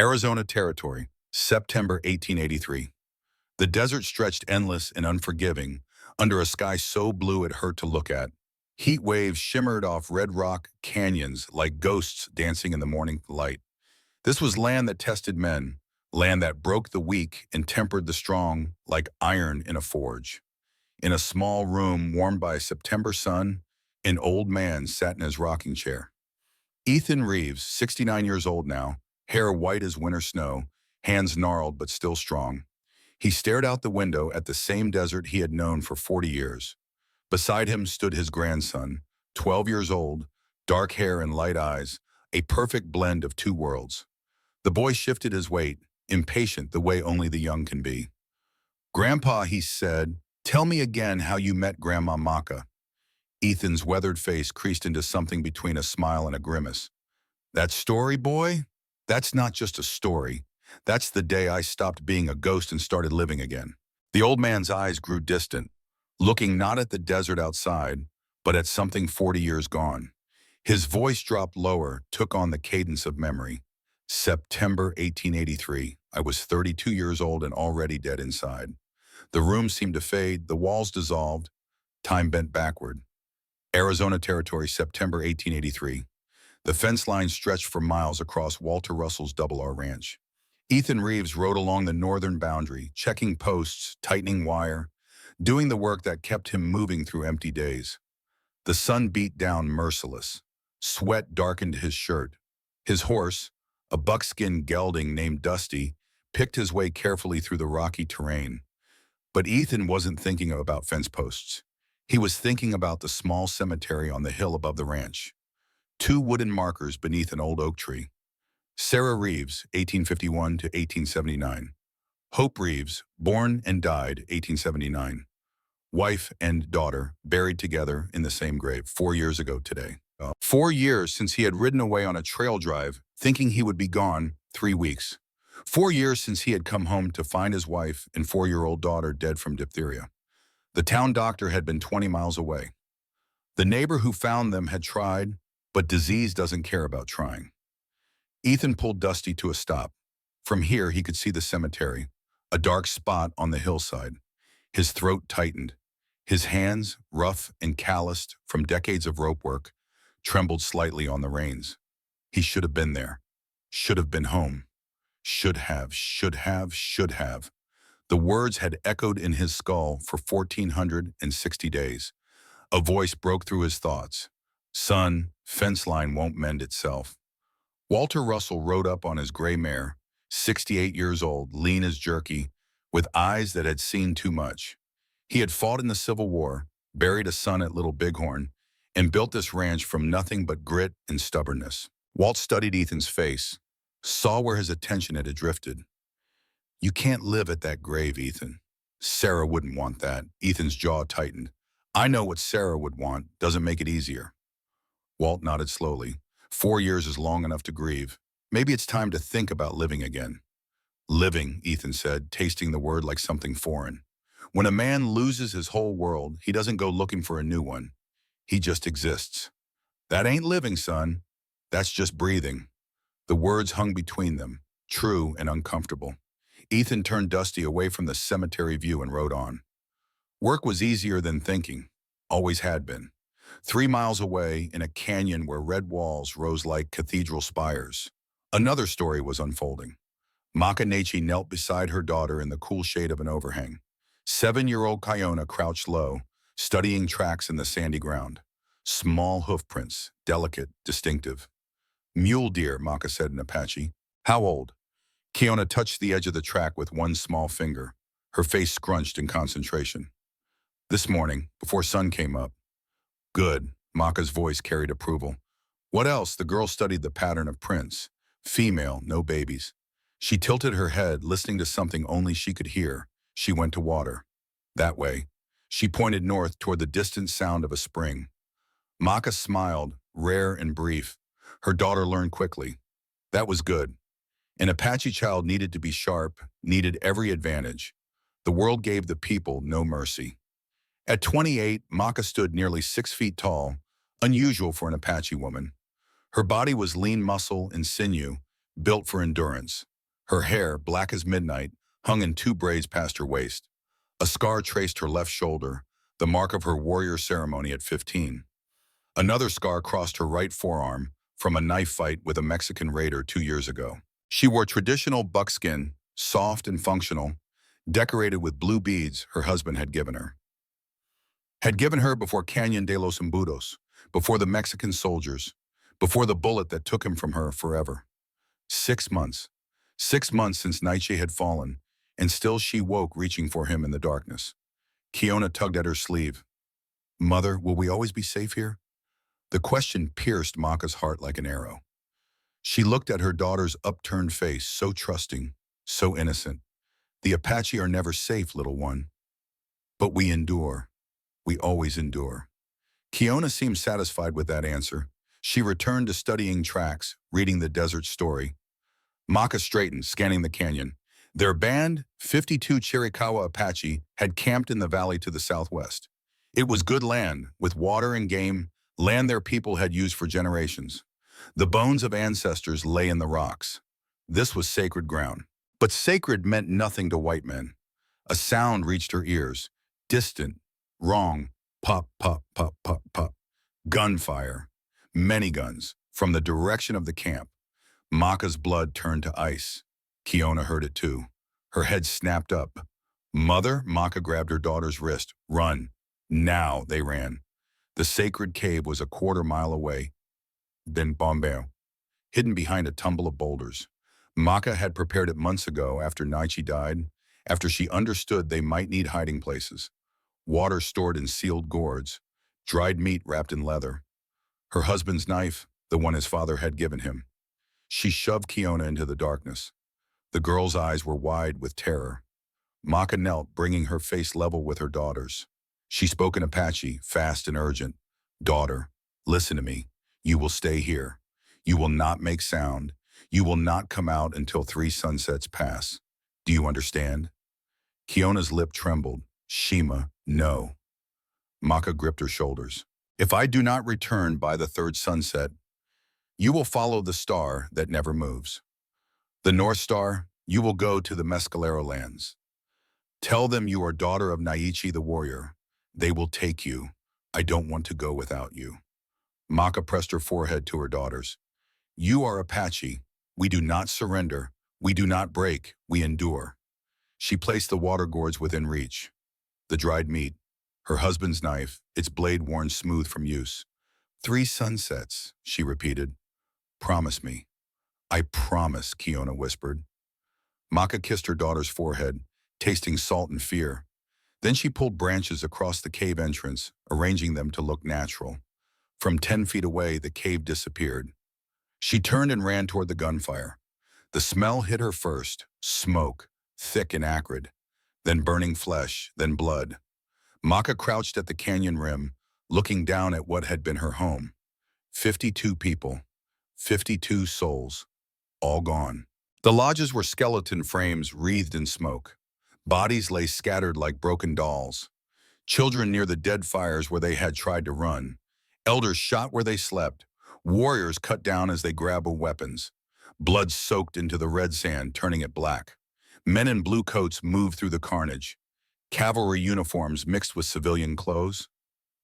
Arizona Territory, September 1883. The desert stretched endless and unforgiving under a sky so blue it hurt to look at. Heat waves shimmered off red rock canyons like ghosts dancing in the morning light. This was land that tested men, land that broke the weak and tempered the strong like iron in a forge. In a small room warmed by a September sun, an old man sat in his rocking chair. Ethan Reeves, 69 years old now, hair white as winter snow, hands gnarled but still strong. He stared out the window at the same desert he had known for 40 years. Beside him stood his grandson, 12 years old, dark hair and light eyes, a perfect blend of two worlds. The boy shifted his weight, impatient the way only the young can be. "Grandpa," he said, "tell me again how you met Grandma Maka." Ethan's weathered face creased into something between a smile and a grimace. "That story, boy? That's not just a story. That's the day I stopped being a ghost and started living again." The old man's eyes grew distant, looking not at the desert outside, but at something 40 years gone. His voice dropped lower, took on the cadence of memory. "September 1883. I was 32 years old and already dead inside. The room seemed to fade, the walls dissolved, time bent backward." Arizona Territory, September 1883. The fence line stretched for miles across Walter Russell's Double R Ranch. Ethan Reeves rode along the northern boundary, checking posts, tightening wire, doing the work that kept him moving through empty days. The sun beat down merciless. Sweat darkened his shirt. His horse, a buckskin gelding named Dusty, picked his way carefully through the rocky terrain. But Ethan wasn't thinking about fence posts. He was thinking about the small cemetery on the hill above the ranch. Two wooden markers beneath an old oak tree. Sarah Reeves, 1851 to 1879. Hope Reeves, born and died 1879. Wife and daughter buried together in the same grave 4 years ago today. 4 years since he had ridden away on a trail drive, thinking he would be gone 3 weeks. 4 years since he had come home to find his wife and 4-year-old daughter dead from diphtheria. The town doctor had been 20 miles away. The neighbor who found them had tried, but disease doesn't care about trying. Ethan pulled Dusty to a stop. From here, he could see the cemetery, a dark spot on the hillside. His throat tightened. His hands, rough and calloused from decades of rope work, trembled slightly on the reins. He should have been there. Should have been home. Should have, should have, should have. The words had echoed in his skull for 1,460 days. A voice broke through his thoughts. "Son, fence line won't mend itself." Walter Russell rode up on his gray mare, 68 years old, lean as jerky, with eyes that had seen too much. He had fought in the Civil War, buried a son at Little Bighorn, and built this ranch from nothing but grit and stubbornness. Walt studied Ethan's face, saw where his attention had drifted. "You can't live at that grave, Ethan." "Sarah wouldn't want that." Ethan's jaw tightened. "I know what Sarah would want. Doesn't make it easier." Walt nodded slowly. 4 years is long enough to grieve. Maybe it's time to think about living again. "Living," Ethan said, tasting the word like something foreign. "When a man loses his whole world, he doesn't go looking for a new one. He just exists." "That ain't living, son. That's just breathing." The words hung between them, true and uncomfortable. Ethan turned Dusty away from the cemetery view and rode on. Work was easier than thinking, always had been. 3 miles away, in a canyon where red walls rose like cathedral spires, another story was unfolding. Maka Nachi knelt beside her daughter in the cool shade of an overhang. 7-year-old Kiona crouched low, studying tracks in the sandy ground. Small hoof prints, delicate, distinctive. "Mule deer," Maka said in Apache. "How old?" Kiona touched the edge of the track with one small finger, her face scrunched in concentration. "This morning, before sun came up." "Good," Maka's voice carried approval. "What else?" The girl studied the pattern of prints. Female, no babies. She tilted her head, listening to something only she could hear. She went to water. "That way." She pointed north toward the distant sound of a spring. Maka smiled, rare and brief. Her daughter learned quickly. That was good. An Apache child needed to be sharp, needed every advantage. The world gave the people no mercy. At 28, Maka stood nearly 6 feet tall, unusual for an Apache woman. Her body was lean muscle and sinew, built for endurance. Her hair, black as midnight, hung in two braids past her waist. A scar traced her left shoulder, the mark of her warrior ceremony at 15. Another scar crossed her right forearm from a knife fight with a Mexican raider 2 years ago. She wore traditional buckskin, soft and functional, decorated with blue beads her husband had given her. Before Canyon de los Embudos, before the Mexican soldiers, before the bullet that took him from her forever. 6 months. 6 months since Nietzsche had fallen, and still she woke reaching for him in the darkness. Kiona tugged at her sleeve. Mother, will we always be safe here? The question pierced Maka's heart like an arrow. She looked at her daughter's upturned face, so trusting, so innocent. The Apache are never safe, little one. But we endure. We always endure. Kiona seemed satisfied with that answer. She returned to studying tracks, reading the desert story. Maka straightened, scanning the canyon. Their band, 52 Chiricahua Apache, had camped in the valley to the southwest. It was good land, with water and game, land their people had used for generations. The bones of ancestors lay in the rocks. This was sacred ground. But sacred meant nothing to white men. A sound reached her ears, distant, wrong, pop, pop, pop, pop, pop. Gunfire. Many guns, from the direction of the camp. Maka's blood turned to ice. Kiona heard it too. Her head snapped up. Mother, Maka grabbed her daughter's wrist. Run. Now they ran. The sacred cave was a quarter-mile away. Then Bombay, hidden behind a tumble of boulders. Maka had prepared it months ago after Nietzsche died, after she understood they might need hiding places. Water stored in sealed gourds, dried meat wrapped in leather. Her husband's knife, the one his father had given him. She shoved Kiona into the darkness. The girl's eyes were wide with terror. Maka knelt, bringing her face level with her daughter's. She spoke in Apache, fast and urgent. Daughter, listen to me. You will stay here. You will not make sound. You will not come out until 3 sunsets pass. Do you understand? Kiona's lip trembled. Shima, no. Maka gripped her shoulders. If I do not return by the 3rd sunset, you will follow the star that never moves. The North Star, you will go to the Mescalero lands. Tell them you are daughter of Naichi the warrior. They will take you. I don't want to go without you. Maka pressed her forehead to her daughter's. You are Apache. We do not surrender. We do not break. We endure. She placed the water gourds within reach. The dried meat, her husband's knife, its blade worn smooth from use. 3 sunsets, she repeated. Promise me. I promise, Kiona whispered. Maka kissed her daughter's forehead, tasting salt and fear. Then she pulled branches across the cave entrance, arranging them to look natural. From 10 feet away, the cave disappeared. She turned and ran toward the gunfire. The smell hit her first, smoke, thick and acrid, then burning flesh, then blood. Maka crouched at the canyon rim, looking down at what had been her home. 52 people, 52 souls, all gone. The lodges were skeleton frames wreathed in smoke. Bodies lay scattered like broken dolls. Children near the dead fires where they had tried to run. Elders shot where they slept. Warriors cut down as they grabbed weapons. Blood soaked into the red sand, turning it black. Men in blue coats moved through the carnage. Cavalry uniforms mixed with civilian clothes.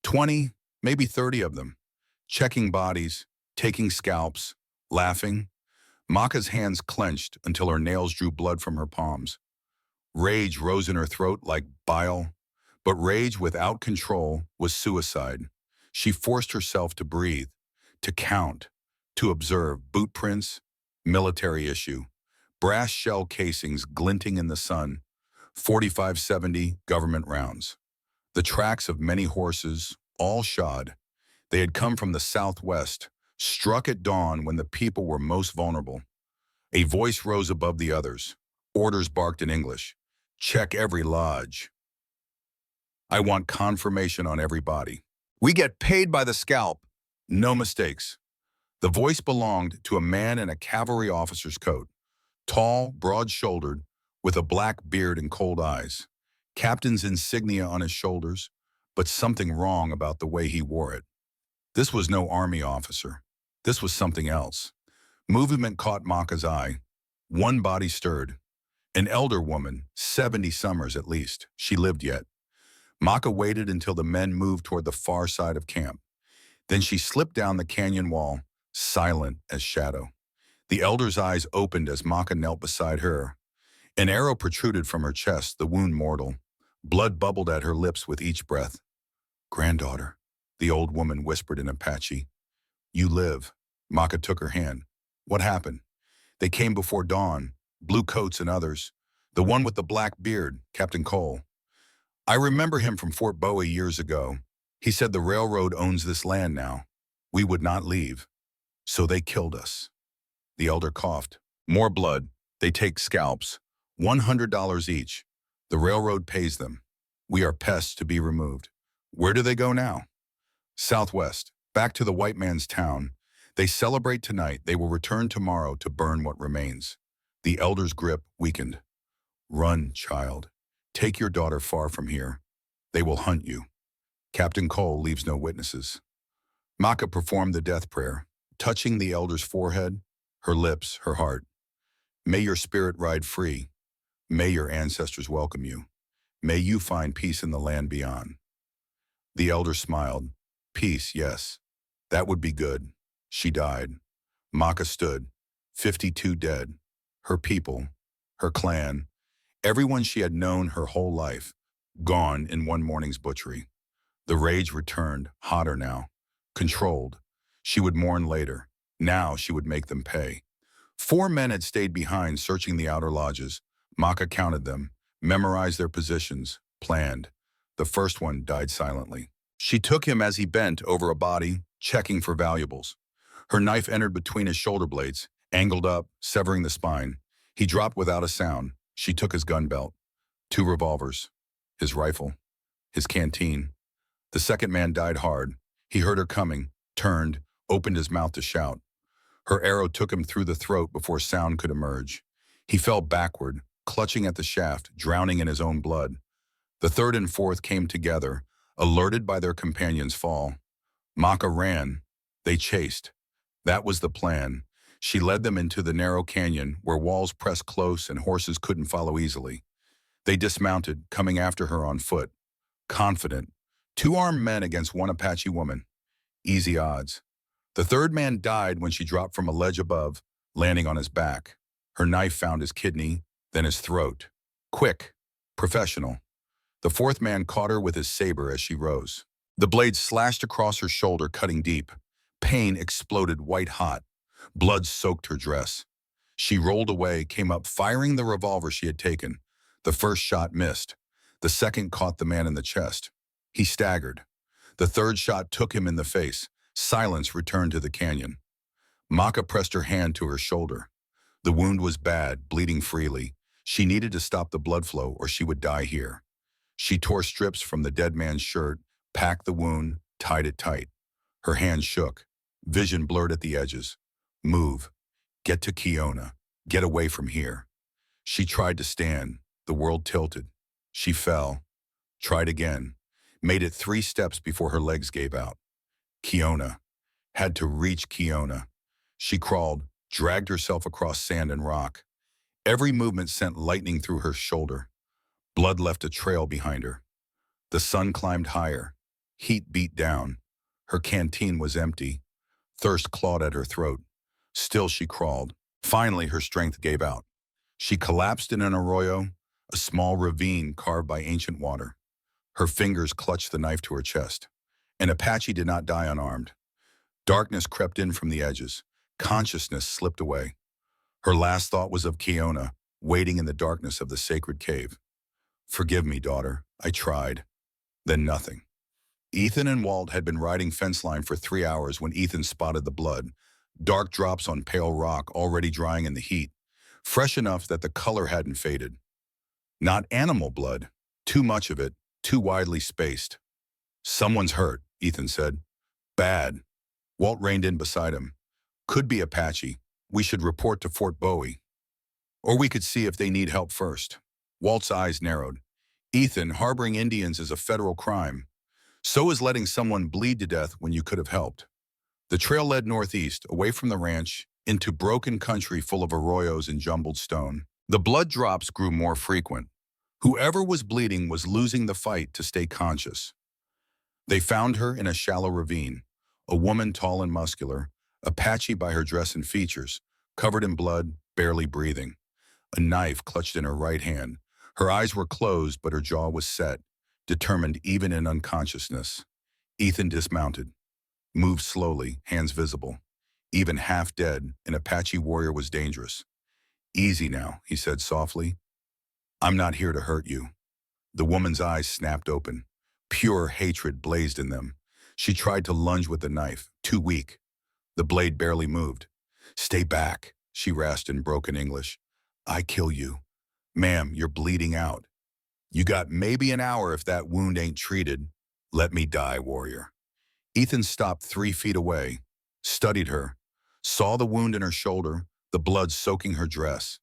20, maybe 30 of them. Checking bodies, taking scalps, laughing. Maka's hands clenched until her nails drew blood from her palms. Rage rose in her throat like bile, but rage without control was suicide. She forced herself to breathe, to count, to observe boot prints, military issue, brass shell casings glinting in the sun, 45-70 government rounds. The tracks of many horses, all shod. They had come from the southwest, struck at dawn when the people were most vulnerable. A voice rose above the others. Orders barked in English. Check every lodge. I want confirmation on every body. We get paid by the scalp. No mistakes. The voice belonged to a man in a cavalry officer's coat, tall, broad-shouldered, with a black beard and cold eyes. Captain's insignia on his shoulders, but something wrong about the way he wore it. This was no army officer. This was something else. Movement caught Maka's eye. One body stirred. An elder woman, 70 summers at least. She lived yet. Maka waited until the men moved toward the far side of camp. Then she slipped down the canyon wall, silent as shadow. The elder's eyes opened as Maka knelt beside her. An arrow protruded from her chest, the wound mortal. Blood bubbled at her lips with each breath. "Granddaughter," the old woman whispered in Apache. "You live." Maka took her hand. "What happened?" "They came before dawn, blue coats and others. The one with the black beard, Captain Cole. I remember him from Fort Bowie years ago. He said the railroad owns this land now. We would not leave. So they killed us." The elder coughed. "More blood. They take scalps. $100 each. The railroad pays them. We are pests to be removed. Where do they go now?" "Southwest, back to the white man's town. They celebrate tonight. They will return tomorrow to burn what remains." The elder's grip weakened. "Run, child. Take your daughter far from here. They will hunt you. Captain Cole leaves no witnesses." Maka performed the death prayer, touching the elder's forehead, her lips, her heart. "May your spirit ride free. May your ancestors welcome you. May you find peace in the land beyond." The elder smiled. "Peace, yes. That would be good." She died. Maka stood, 52 dead. Her people, her clan, everyone she had known her whole life, gone in one morning's butchery. The rage returned, hotter now, controlled. She would mourn later. Now she would make them pay. 4 men had stayed behind, searching the outer lodges. Maka counted them, memorized their positions, planned. The first one died silently. She took him as he bent over a body, checking for valuables. Her knife entered between his shoulder blades, angled up, severing the spine. He dropped without a sound. She took his gun belt, 2 revolvers, his rifle, his canteen. The second man died hard. He heard her coming, turned, opened his mouth to shout. Her arrow took him through the throat before sound could emerge. He fell backward, clutching at the shaft, drowning in his own blood. The third and fourth came together, alerted by their companion's fall. Maka ran. They chased. That was the plan. She led them into the narrow canyon where walls pressed close and horses couldn't follow easily. They dismounted, coming after her on foot. Confident. 2 armed men against 1 Apache woman. Easy odds. The third man died when she dropped from a ledge above, landing on his back. Her knife found his kidney, then his throat. Quick. Professional. The fourth man caught her with his saber as she rose. The blade slashed across her shoulder, cutting deep. Pain exploded white hot. Blood soaked her dress. She rolled away, came up firing the revolver she had taken. The first shot missed. The second caught the man in the chest. He staggered. The third shot took him in the face. Silence returned to the canyon. Maka pressed her hand to her shoulder. The wound was bad, bleeding freely. She needed to stop the blood flow or she would die here. She tore strips from the dead man's shirt, packed the wound, tied it tight. Her hand shook. Vision blurred at the edges. Move. Get to Kiona. Get away from here. She tried to stand. The world tilted. She fell. Tried again. Made it 3 steps before her legs gave out. Kiona. Had to reach Kiona. She crawled, dragged herself across sand and rock. Every movement sent lightning through her shoulder. Blood left a trail behind her. The sun climbed higher. Heat beat down. Her canteen was empty. Thirst clawed at her throat. Still she crawled. Finally, her strength gave out. She collapsed in an arroyo, a small ravine carved by ancient water. Her fingers clutched the knife to her chest. An Apache did not die unarmed. Darkness crept in from the edges. Consciousness slipped away. Her last thought was of Kiona, waiting in the darkness of the sacred cave. Forgive me, daughter. I tried. Then nothing. Ethan and Walt had been riding fence line for 3 hours when Ethan spotted the blood. Dark drops on pale rock already drying in the heat, fresh enough that the color hadn't faded. Not animal blood. Too much of it, too widely spaced. Someone's hurt, Ethan said. Bad. Walt reined in beside him. Could be Apache. We should report to Fort Bowie. Or we could see if they need help first. Walt's eyes narrowed. Ethan, harboring Indians is a federal crime. So is letting someone bleed to death when you could have helped. The trail led northeast, away from the ranch, into broken country full of arroyos and jumbled stone. The blood drops grew more frequent. Whoever was bleeding was losing the fight to stay conscious. They found her in a shallow ravine, a woman tall and muscular, Apache by her dress and features, covered in blood, barely breathing. A knife clutched in her right hand. Her eyes were closed, but her jaw was set, determined even in unconsciousness. Ethan dismounted, moved slowly, hands visible. Even half dead, an Apache warrior was dangerous. "Easy now," he said softly. "I'm not here to hurt you." The woman's eyes snapped open. Pure hatred blazed in them. She tried to lunge with the knife, too weak. The blade barely moved. "Stay back," she rasped in broken English. "I kill you. Ma'am, you're bleeding out. You got maybe an hour if that wound ain't treated. Let me die, warrior." Ethan stopped 3 feet away, studied her, saw the wound in her shoulder, the blood soaking her dress.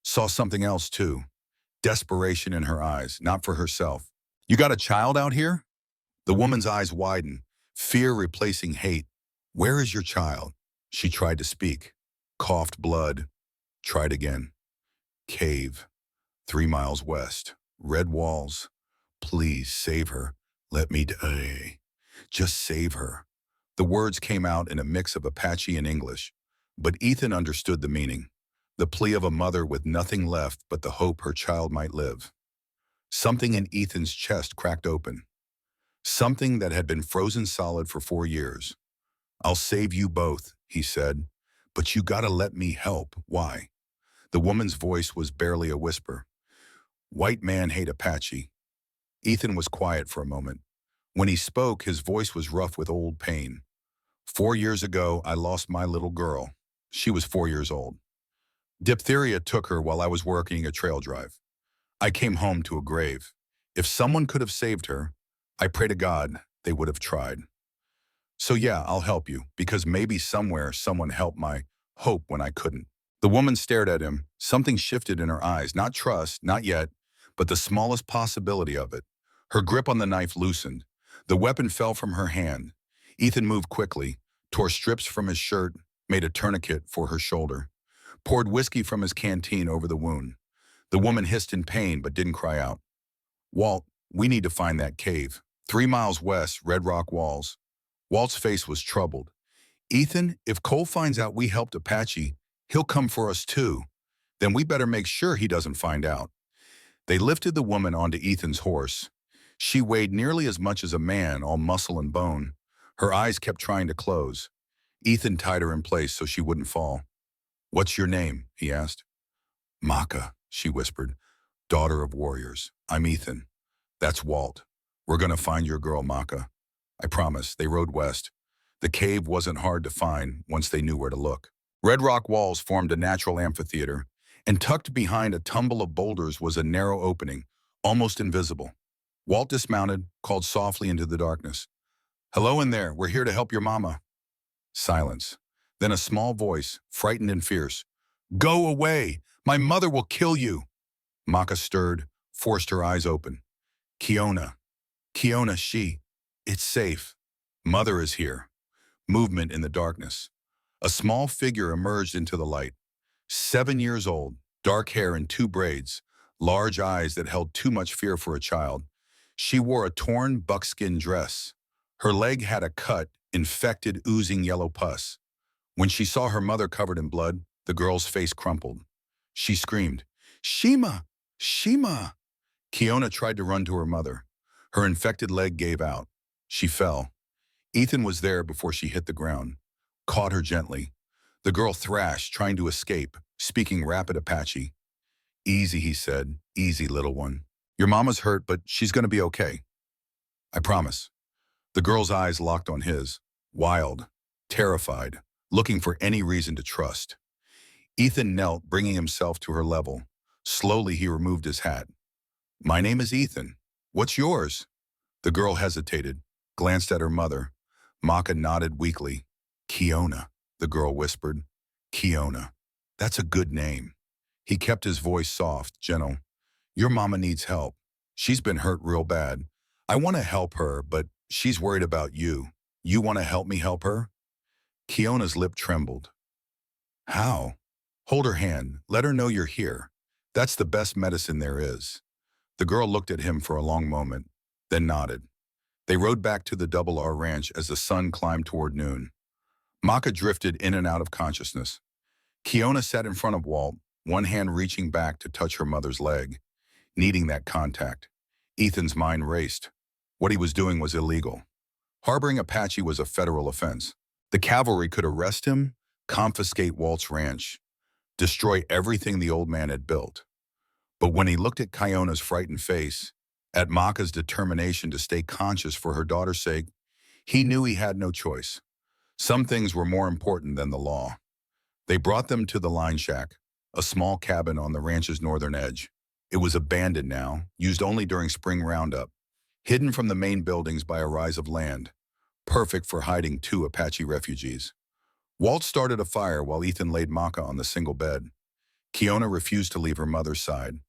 Saw something else too, desperation in her eyes, not for herself. "You got a child out here?" The woman's eyes widened, fear replacing hate. "Where is your child?" She tried to speak, coughed blood, tried again. "Cave, 3 miles west, red walls. Please save her. Let me die. Just save her." The words came out in a mix of Apache and English, but Ethan understood the meaning. The plea of a mother with nothing left but the hope her child might live. Something in Ethan's chest cracked open. Something that had been frozen solid for 4 years. "I'll save you both," he said, "but you gotta let me help." "Why?" The woman's voice was barely a whisper. "White man hate Apache." Ethan was quiet for a moment. When he spoke, his voice was rough with old pain. "4 years ago, I lost my little girl. She was 4 years old. Diphtheria took her while I was working a trail drive. I came home to a grave. If someone could have saved her, I pray to God they would have tried. So yeah, I'll help you, because maybe somewhere someone helped my hope when I couldn't." The woman stared at him. Something shifted in her eyes, not trust, not yet, but the smallest possibility of it. Her grip on the knife loosened. The weapon fell from her hand. Ethan moved quickly, tore strips from his shirt, made a tourniquet for her shoulder, poured whiskey from his canteen over the wound. The woman hissed in pain but didn't cry out. "Walt, we need to find that cave. 3 miles west, red rock walls." Walt's face was troubled. "Ethan, if Cole finds out we helped Apache, he'll come for us too. Then we better make sure he doesn't find out." They lifted the woman onto Ethan's horse. She weighed nearly as much as a man, all muscle and bone. Her eyes kept trying to close. Ethan tied her in place so she wouldn't fall. "What's your name?" he asked. "Maka," she whispered. "Daughter of warriors. I'm Ethan. That's Walt. We're gonna find your girl, Maka. I promise." They rode west. The cave wasn't hard to find once they knew where to look. Red rock walls formed a natural amphitheater, and tucked behind a tumble of boulders was a narrow opening, almost invisible. Walt dismounted, called softly into the darkness. "Hello in there, we're here to help your mama." Silence. Then a small voice, frightened and fierce. "Go away! My mother will kill you!" Maka stirred, forced her eyes open. "Kiona. Kiona, she. It's safe. Mother is here." Movement in the darkness. A small figure emerged into the light. 7 years old, dark hair in 2 braids, large eyes that held too much fear for a child. She wore a torn buckskin dress. Her leg had a cut, infected, oozing yellow pus. When she saw her mother covered in blood, the girl's face crumpled. She screamed, "Shima! Shima!" Kiona tried to run to her mother. Her infected leg gave out. She fell. Ethan was there before she hit the ground, caught her gently. The girl thrashed, trying to escape, speaking rapid Apache. "Easy," he said. "Easy, little one. Your mama's hurt, but she's gonna be okay. I promise." The girl's eyes locked on his, wild, terrified, looking for any reason to trust. Ethan knelt, bringing himself to her level. Slowly, he removed his hat. "My name is Ethan. What's yours?" The girl hesitated, glanced at her mother. Maka nodded weakly. "Kiona," the girl whispered. "Kiona. That's a good name." He kept his voice soft, gentle. "Your mama needs help. She's been hurt real bad. I want to help her, but she's worried about you. You want to help me help her?" Kiona's lip trembled. How? Hold her hand. Let her know you're here. That's the best medicine there is. The girl looked at him for a long moment, then nodded. They rode back to the Double R Ranch as the sun climbed toward noon. Maka drifted in and out of consciousness. Kiona sat in front of Walt, one hand reaching back to touch her mother's leg, needing that contact. Ethan's mind raced. What he was doing was illegal. Harboring Apache was a federal offense. The cavalry could arrest him, confiscate Walt's ranch, destroy everything the old man had built. But when he looked at Kiona's frightened face, at Maka's determination to stay conscious for her daughter's sake, he knew he had no choice. Some things were more important than the law. They brought them to the line shack, a small cabin on the ranch's northern edge. It was abandoned now, used only during spring roundup, hidden from the main buildings by a rise of land, perfect for hiding two Apache refugees. Walt started a fire while Ethan laid Maka on the single bed. Kiona refused to leave her mother's side.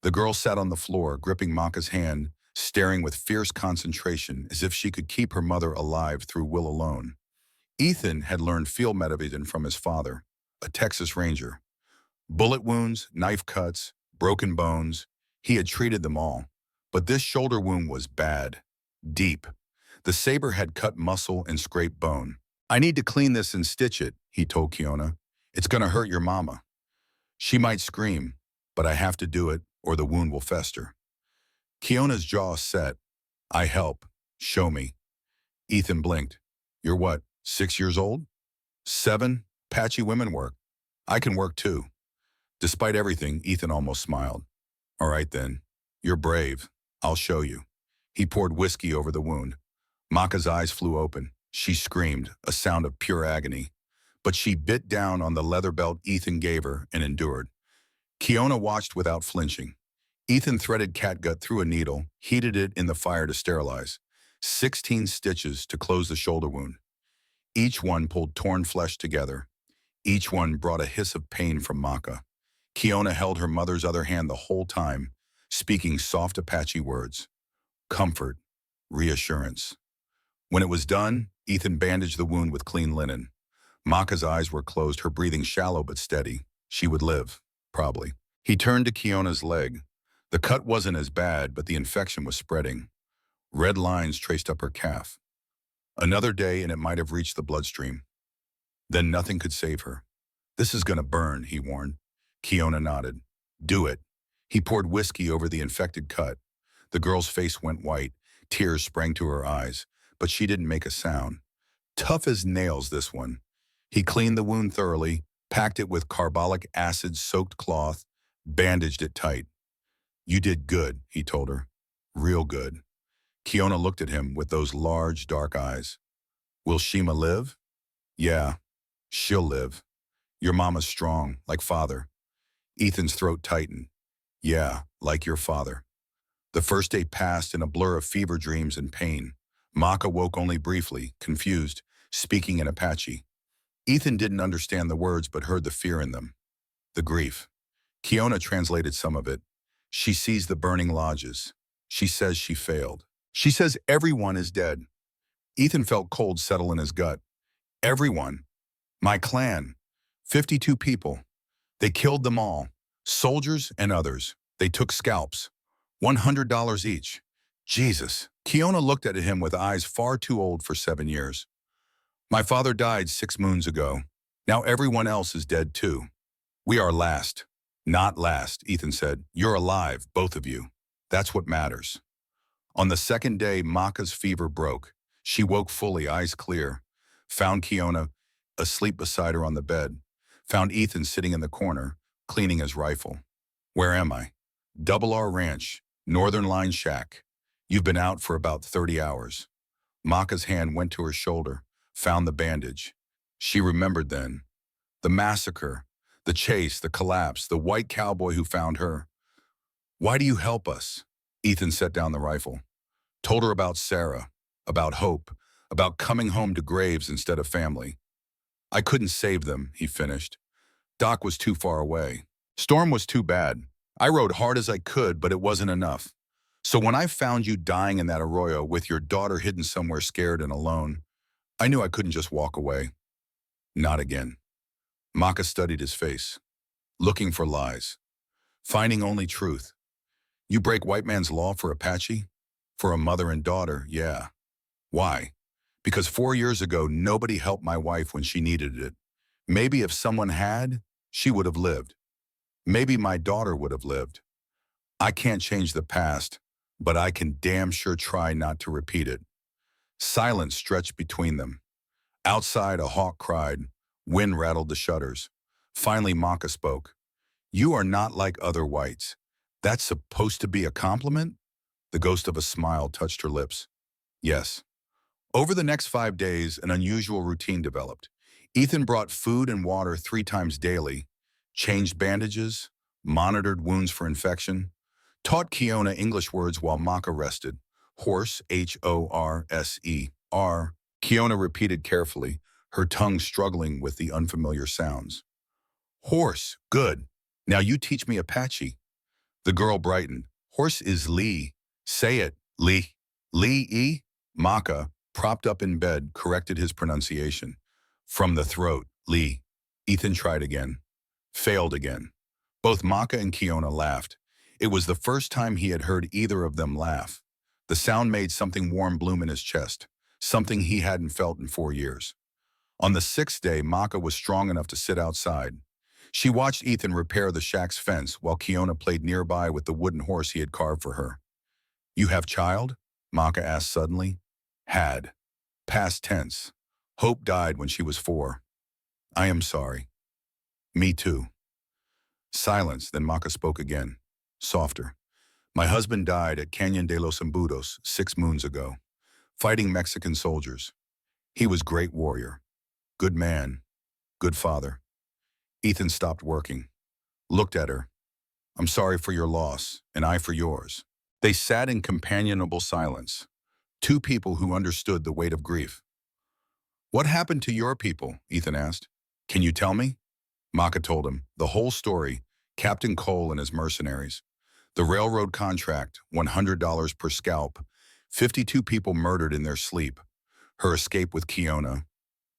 The girl sat on the floor, gripping Maka's hand, staring with fierce concentration as if she could keep her mother alive through will alone. Ethan had learned field medicine from his father, a Texas Ranger. Bullet wounds, knife cuts, broken bones, he had treated them all. But this shoulder wound was bad, deep. The saber had cut muscle and scraped bone. I need to clean this and stitch it, he told Kiona. It's gonna hurt your mama. She might scream, but I have to do it or the wound will fester. Kiona's jaw set. I help. Show me. Ethan blinked. You're what, 6 years old? 7? Apache women work. I can work too. Despite everything, Ethan almost smiled. All right then. You're brave. I'll show you. He poured whiskey over the wound. Maka's eyes flew open. She screamed, a sound of pure agony. But she bit down on the leather belt Ethan gave her and endured. Kiona watched without flinching. Ethan threaded catgut through a needle, heated it in the fire to sterilize. 16 stitches to close the shoulder wound. Each one pulled torn flesh together. Each one brought a hiss of pain from Maka. Kiona held her mother's other hand the whole time, speaking soft Apache words. Comfort, reassurance. When it was done, Ethan bandaged the wound with clean linen. Maka's eyes were closed, her breathing shallow but steady. She would live, probably. He turned to Kiona's leg. The cut wasn't as bad, but the infection was spreading. Red lines traced up her calf. Another day and it might have reached the bloodstream. Then nothing could save her. This is gonna burn, he warned. Kiona nodded. Do it. He poured whiskey over the infected cut. The girl's face went white. Tears sprang to her eyes, but she didn't make a sound. Tough as nails, this one. He cleaned the wound thoroughly, packed it with carbolic acid-soaked cloth, bandaged it tight. You did good, he told her. Real good. Kiona looked at him with those large, dark eyes. Will Shima live? Yeah, she'll live. Your mama's strong, like father. Ethan's throat tightened. Yeah, like your father. The first day passed in a blur of fever dreams and pain. Maka woke only briefly, confused, speaking in Apache. Ethan didn't understand the words but heard the fear in them. The grief. Kiona translated some of it. She sees the burning lodges. She says she failed. She says everyone is dead. Ethan felt cold settle in his gut. Everyone. My clan. 52 people. They killed them all. Soldiers and others. They took scalps. $100 each. Jesus. Kiona looked at him with eyes far too old for 7 years. My father died 6 moons ago. Now everyone else is dead too. We are last. Not last, Ethan said. You're alive, both of you. That's what matters. On the second day, Maka's fever broke. She woke fully, eyes clear. Found Kiona asleep beside her on the bed. Found Ethan sitting in the corner, cleaning his rifle. Where am I? Double R Ranch, Northern Line Shack. You've been out for about 30 hours. Maka's hand went to her shoulder, found the bandage. She remembered then. The massacre, the chase, the collapse, the white cowboy who found her. Why do you help us? Ethan set down the rifle. Told her about Sarah, about hope, about coming home to graves instead of family. I couldn't save them, he finished. Doc was too far away. Storm was too bad. I rode hard as I could, but it wasn't enough. So when I found you dying in that arroyo with your daughter hidden somewhere scared and alone, I knew I couldn't just walk away. Not again. Maka studied his face, looking for lies, finding only truth. You break white man's law for Apache? For a mother and daughter, yeah. Why? Because 4 years ago, nobody helped my wife when she needed it. Maybe if someone had, she would have lived. Maybe my daughter would have lived. I can't change the past, but I can damn sure try not to repeat it. Silence stretched between them. Outside, a hawk cried. Wind rattled the shutters. Finally, Maka spoke. You are not like other whites. That's supposed to be a compliment? The ghost of a smile touched her lips. Yes. Over the next 5 days, an unusual routine developed. Ethan brought food and water 3 times daily, changed bandages, monitored wounds for infection, taught Kiona English words while Maka rested. Horse, Horser. Kiona repeated carefully, her tongue struggling with the unfamiliar sounds. Horse, good. Now you teach me Apache. The girl brightened. Horse is Lee. Say it, Lee. Lee-E? Maka, propped up in bed, corrected his pronunciation. From the throat, Lee. Ethan tried again. Failed again. Both Maka and Kiona laughed. It was the first time he had heard either of them laugh. The sound made something warm bloom in his chest, something he hadn't felt in 4 years. On the 6th day, Maka was strong enough to sit outside. She watched Ethan repair the shack's fence while Kiona played nearby with the wooden horse he had carved for her. You have child? Maka asked suddenly. Had. Past tense. Hope died when she was 4. I am sorry. Me too. Silence, then Maka spoke again, softer. My husband died at Cañon de los Embudos 6 moons ago, fighting Mexican soldiers. He was great warrior, good man, good father. Ethan stopped working, looked at her. I'm sorry for your loss, and I for yours. They sat in companionable silence, 2 people who understood the weight of grief. What happened to your people? Ethan asked. Can you tell me? Maka told him, the whole story, Captain Cole and his mercenaries. The railroad contract, $100 per scalp, 52 people murdered in their sleep, her escape with Kiona,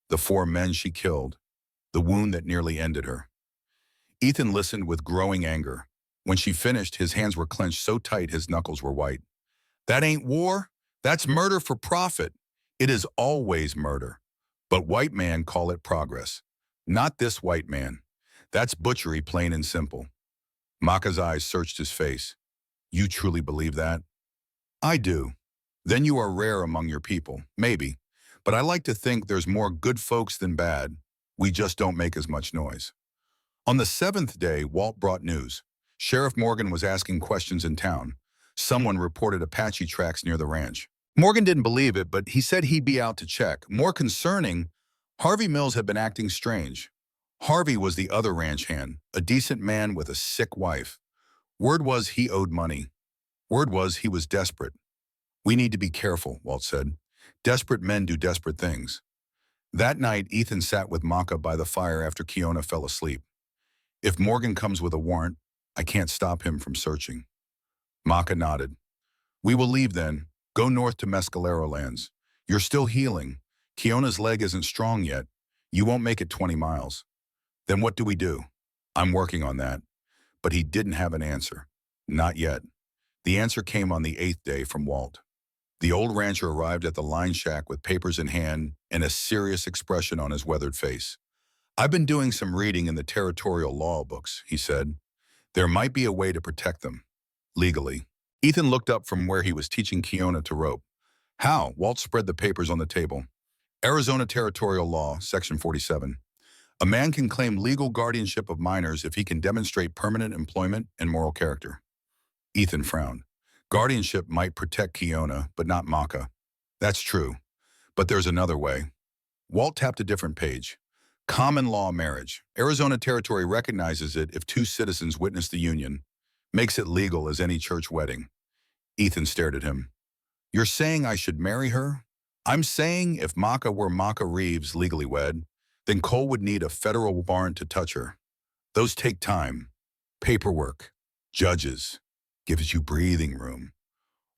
the 4 men she killed, the wound that nearly ended her. Ethan listened with growing anger. When she finished, his hands were clenched so tight his knuckles were white. That ain't war. That's murder for profit. It is always murder. But white men call it progress. Not this white man. That's butchery, plain and simple. Maka's eyes searched his face. You truly believe that? I do. Then you are rare among your people, maybe. But I like to think there's more good folks than bad. We just don't make as much noise. On the 7th day, Walt brought news. Sheriff Morgan was asking questions in town. Someone reported Apache tracks near the ranch. Morgan didn't believe it, but he said he'd be out to check. More concerning, Harvey Mills had been acting strange. Harvey was the other ranch hand, a decent man with a sick wife. Word was he owed money. Word was he was desperate. We need to be careful, Walt said. Desperate men do desperate things. That night, Ethan sat with Maka by the fire after Kiona fell asleep. If Morgan comes with a warrant, I can't stop him from searching. Maka nodded. We will leave then. Go north to Mescalero lands. You're still healing. Kiona's leg isn't strong yet. You won't make it 20 miles. Then what do we do? I'm working on that. But he didn't have an answer. Not yet. The answer came on the 8th day from Walt. The old rancher arrived at the line shack with papers in hand and a serious expression on his weathered face. I've been doing some reading in the territorial law books, he said. There might be a way to protect them. Legally. Ethan looked up from where he was teaching Kiona to rope. How? Walt spread the papers on the table. Arizona Territorial Law, Section 47. A man can claim legal guardianship of minors if he can demonstrate permanent employment and moral character. Ethan frowned. Guardianship might protect Kiona, but not Maka. That's true. But there's another way. Walt tapped a different page. Common law marriage. Arizona territory recognizes it if 2 citizens witness the union. Makes it legal as any church wedding. Ethan stared at him. You're saying I should marry her? I'm saying if Maka were Maka Reeves legally wed, then Cole would need a federal warrant to touch her. Those take time. Paperwork. Judges. Gives you breathing room.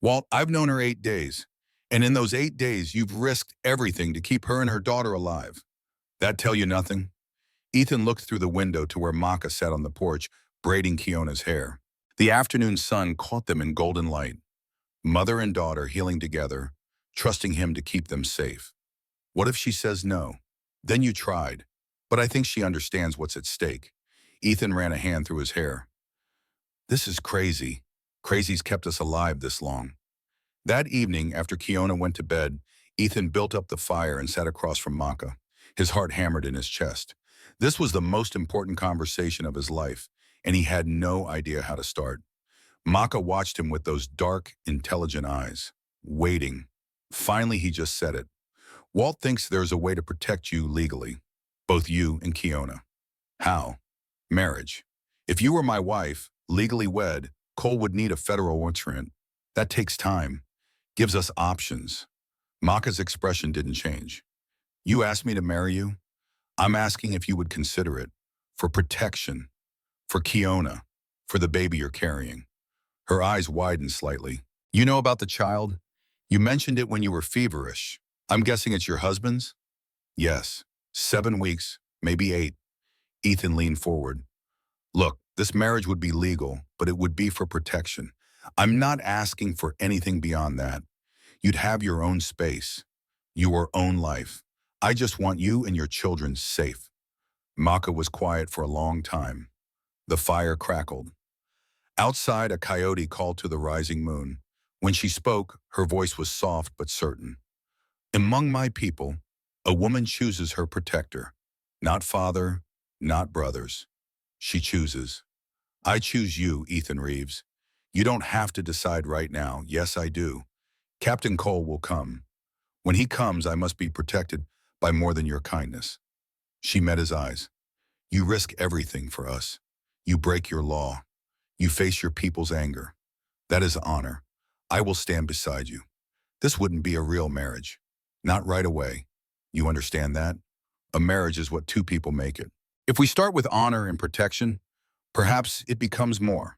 Walt, I've known her 8 days. And in those 8 days, you've risked everything to keep her and her daughter alive. That tell you nothing? Ethan looked through the window to where Maka sat on the porch, braiding Kiona's hair. The afternoon sun caught them in golden light, mother and daughter healing together, trusting him to keep them safe. What if she says no? Then you tried. But I think she understands what's at stake. Ethan ran a hand through his hair. This is crazy. Crazy's kept us alive this long. That evening, after Kiona went to bed, Ethan built up the fire and sat across from Maka, his heart hammered in his chest. This was the most important conversation of his life, and he had no idea how to start. Maka watched him with those dark, intelligent eyes, waiting. Finally, he just said it. Walt thinks there's a way to protect you legally, both you and Kiona. How? Marriage. If you were my wife, legally wed, Cole would need a federal warrant. That takes time, gives us options. Maka's expression didn't change. You asked me to marry you? I'm asking if you would consider it. For protection. For Kiona. For the baby you're carrying. Her eyes widened slightly. You know about the child? You mentioned it when you were feverish. I'm guessing it's your husband's? Yes. 7 weeks, maybe 8. Ethan leaned forward. Look, this marriage would be legal, but it would be for protection. I'm not asking for anything beyond that. You'd have your own space, your own life. I just want you and your children safe. Maka was quiet for a long time. The fire crackled. Outside, a coyote called to the rising moon. When she spoke, her voice was soft but certain. Among my people, a woman chooses her protector. Not father, not brothers. She chooses. I choose you, Ethan Reeves. You don't have to decide right now. Yes, I do. Captain Cole will come. When he comes, I must be protected by more than your kindness. She met his eyes. You risk everything for us. You break your law. You face your people's anger. That is honor. I will stand beside you. This wouldn't be a real marriage. Not right away. You understand that? A marriage is what two people make it. If we start with honor and protection, perhaps it becomes more.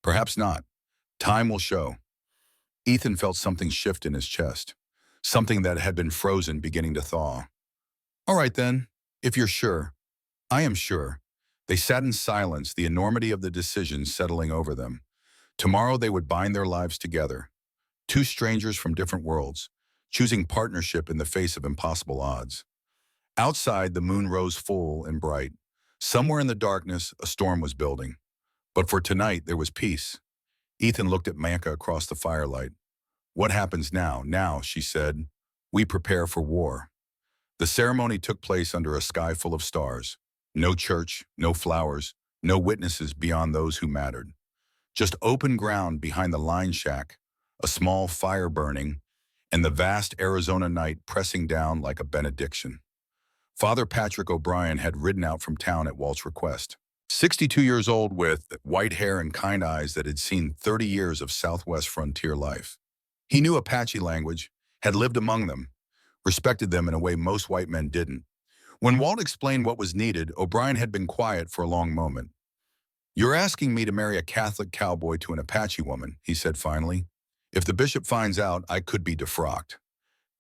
Perhaps not. Time will show. Ethan felt something shift in his chest. Something that had been frozen beginning to thaw. All right then, if you're sure. I am sure. They sat in silence, the enormity of the decision settling over them. Tomorrow they would bind their lives together. Two strangers from different worlds, choosing partnership in the face of impossible odds. Outside, the moon rose full and bright. Somewhere in the darkness, a storm was building. But for tonight, there was peace. Ethan looked at Maka across the firelight. What happens now? Now, she said, we prepare for war. The ceremony took place under a sky full of stars. No church, no flowers, no witnesses beyond those who mattered. Just open ground behind the line shack, a small fire burning, and the vast Arizona night pressing down like a benediction. Father Patrick O'Brien had ridden out from town at Walt's request. 62 years old with white hair and kind eyes that had seen 30 years of Southwest frontier life. He knew Apache language, had lived among them, respected them in a way most white men didn't. When Walt explained what was needed, O'Brien had been quiet for a long moment. You're asking me to marry a Catholic cowboy to an Apache woman, he said finally. If the bishop finds out, I could be defrocked.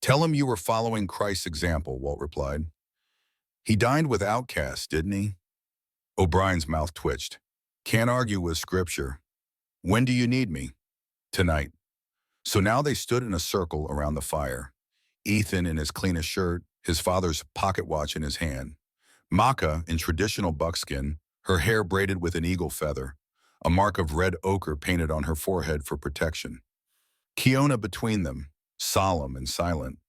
Tell him you were following Christ's example, Walt replied. He dined with outcasts, didn't he? O'Brien's mouth twitched. Can't argue with scripture. When do you need me? Tonight. So now they stood in a circle around the fire. Ethan in his cleanest shirt, his father's pocket watch in his hand. Maka in traditional buckskin, her hair braided with an eagle feather, a mark of red ochre painted on her forehead for protection. Kiona between them, solemn and silent.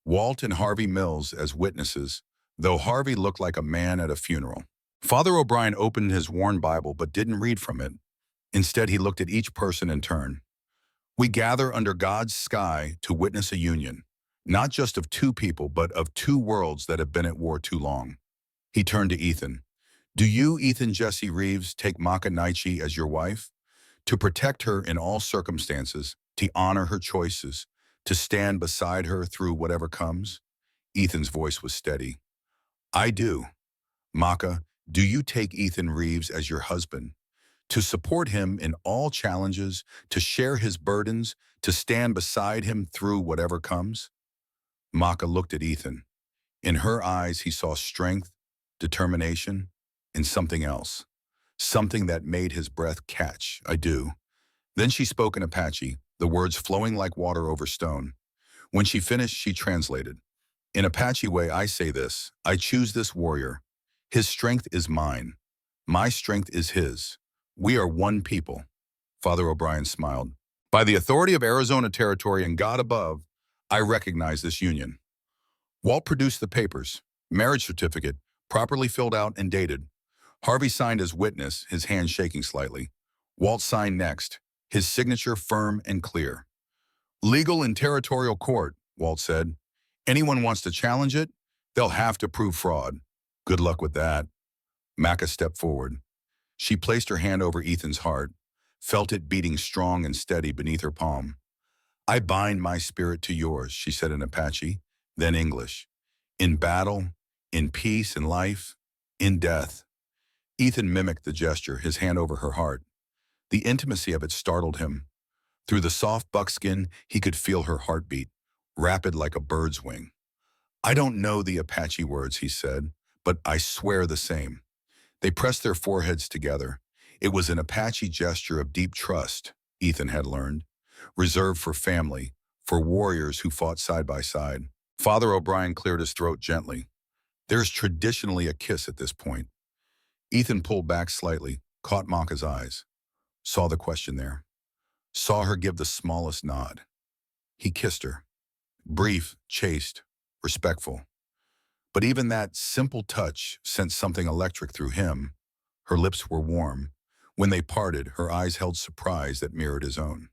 Walt and Harvey Mills as witnesses, though Harvey looked like a man at a funeral. Father O'Brien opened his worn Bible but didn't read from it. Instead, he looked at each person in turn. We gather under God's sky to witness a union, not just of two people, but of two worlds that have been at war too long. He turned to Ethan. Do you, Ethan Jesse Reeves, take Maka Naichi as your wife? To protect her in all circumstances, to honor her choices, to stand beside her through whatever comes? Ethan's voice was steady. I do. Maka, do you take Ethan Reeves as your husband? To support him in all challenges, to share his burdens, to stand beside him through whatever comes? Maka looked at Ethan. In her eyes, he saw strength, determination, and something else. Something that made his breath catch. I do. Then she spoke in Apache, the words flowing like water over stone. When she finished, she translated. In Apache way, I say this. I choose this warrior. His strength is mine. My strength is his. We are one people. Father O'Brien smiled. By the authority of Arizona Territory and God above, I recognize this union. Walt produced the papers, marriage certificate, properly filled out and dated. Harvey signed as witness, his hand shaking slightly. Walt signed next, his signature firm and clear. Legal and territorial court, Walt said. Anyone wants to challenge it, they'll have to prove fraud. Good luck with that. Macca stepped forward. She placed her hand over Ethan's heart, felt it beating strong and steady beneath her palm. I bind my spirit to yours, she said in Apache, then English. In battle, in peace and life, in death. Ethan mimicked the gesture, his hand over her heart. The intimacy of it startled him. Through the soft buckskin, he could feel her heartbeat, rapid like a bird's wing. I don't know the Apache words, he said, but I swear the same. They pressed their foreheads together. It was an Apache gesture of deep trust, Ethan had learned, reserved for family, for warriors who fought side by side. Father O'Brien cleared his throat gently. There's traditionally a kiss at this point. Ethan pulled back slightly, caught Maka's eyes, saw the question there, saw her give the smallest nod. He kissed her, brief, chaste, respectful. But even that simple touch sent something electric through him. Her lips were warm. When they parted, her eyes held surprise that mirrored his own.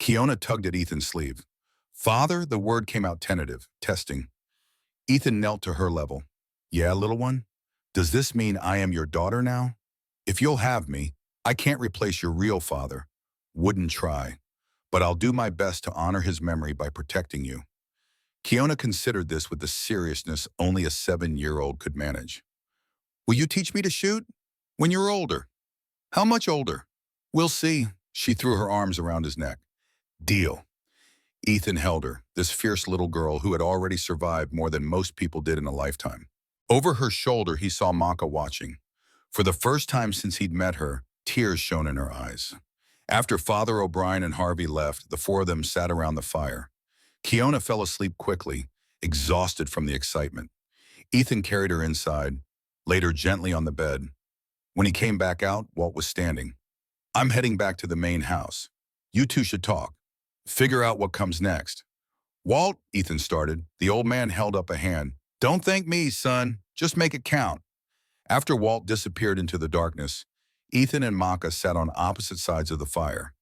Kiona tugged at Ethan's sleeve. Father, the word came out tentative, testing. Ethan knelt to her level. Yeah, little one? Does this mean I am your daughter now? If you'll have me, I can't replace your real father. Wouldn't try. But I'll do my best to honor his memory by protecting you. Kiona considered this with the seriousness only a 7-year-old could manage. Will you teach me to shoot? When you're older. How much older? We'll see. She threw her arms around his neck. Deal. Ethan held her, this fierce little girl who had already survived more than most people did in a lifetime. Over her shoulder, he saw Maka watching. For the first time since he'd met her, tears shone in her eyes. After Father O'Brien and Harvey left, the four of them sat around the fire. Kiona fell asleep quickly, exhausted from the excitement. Ethan carried her inside, laid her gently on the bed. When he came back out, Walt was standing. I'm heading back to the main house. You two should talk. Figure out what comes next. Walt, Ethan started. The old man held up a hand. Don't thank me, son. Just make it count. After Walt disappeared into the darkness, Ethan and Maka sat on opposite sides of the fire.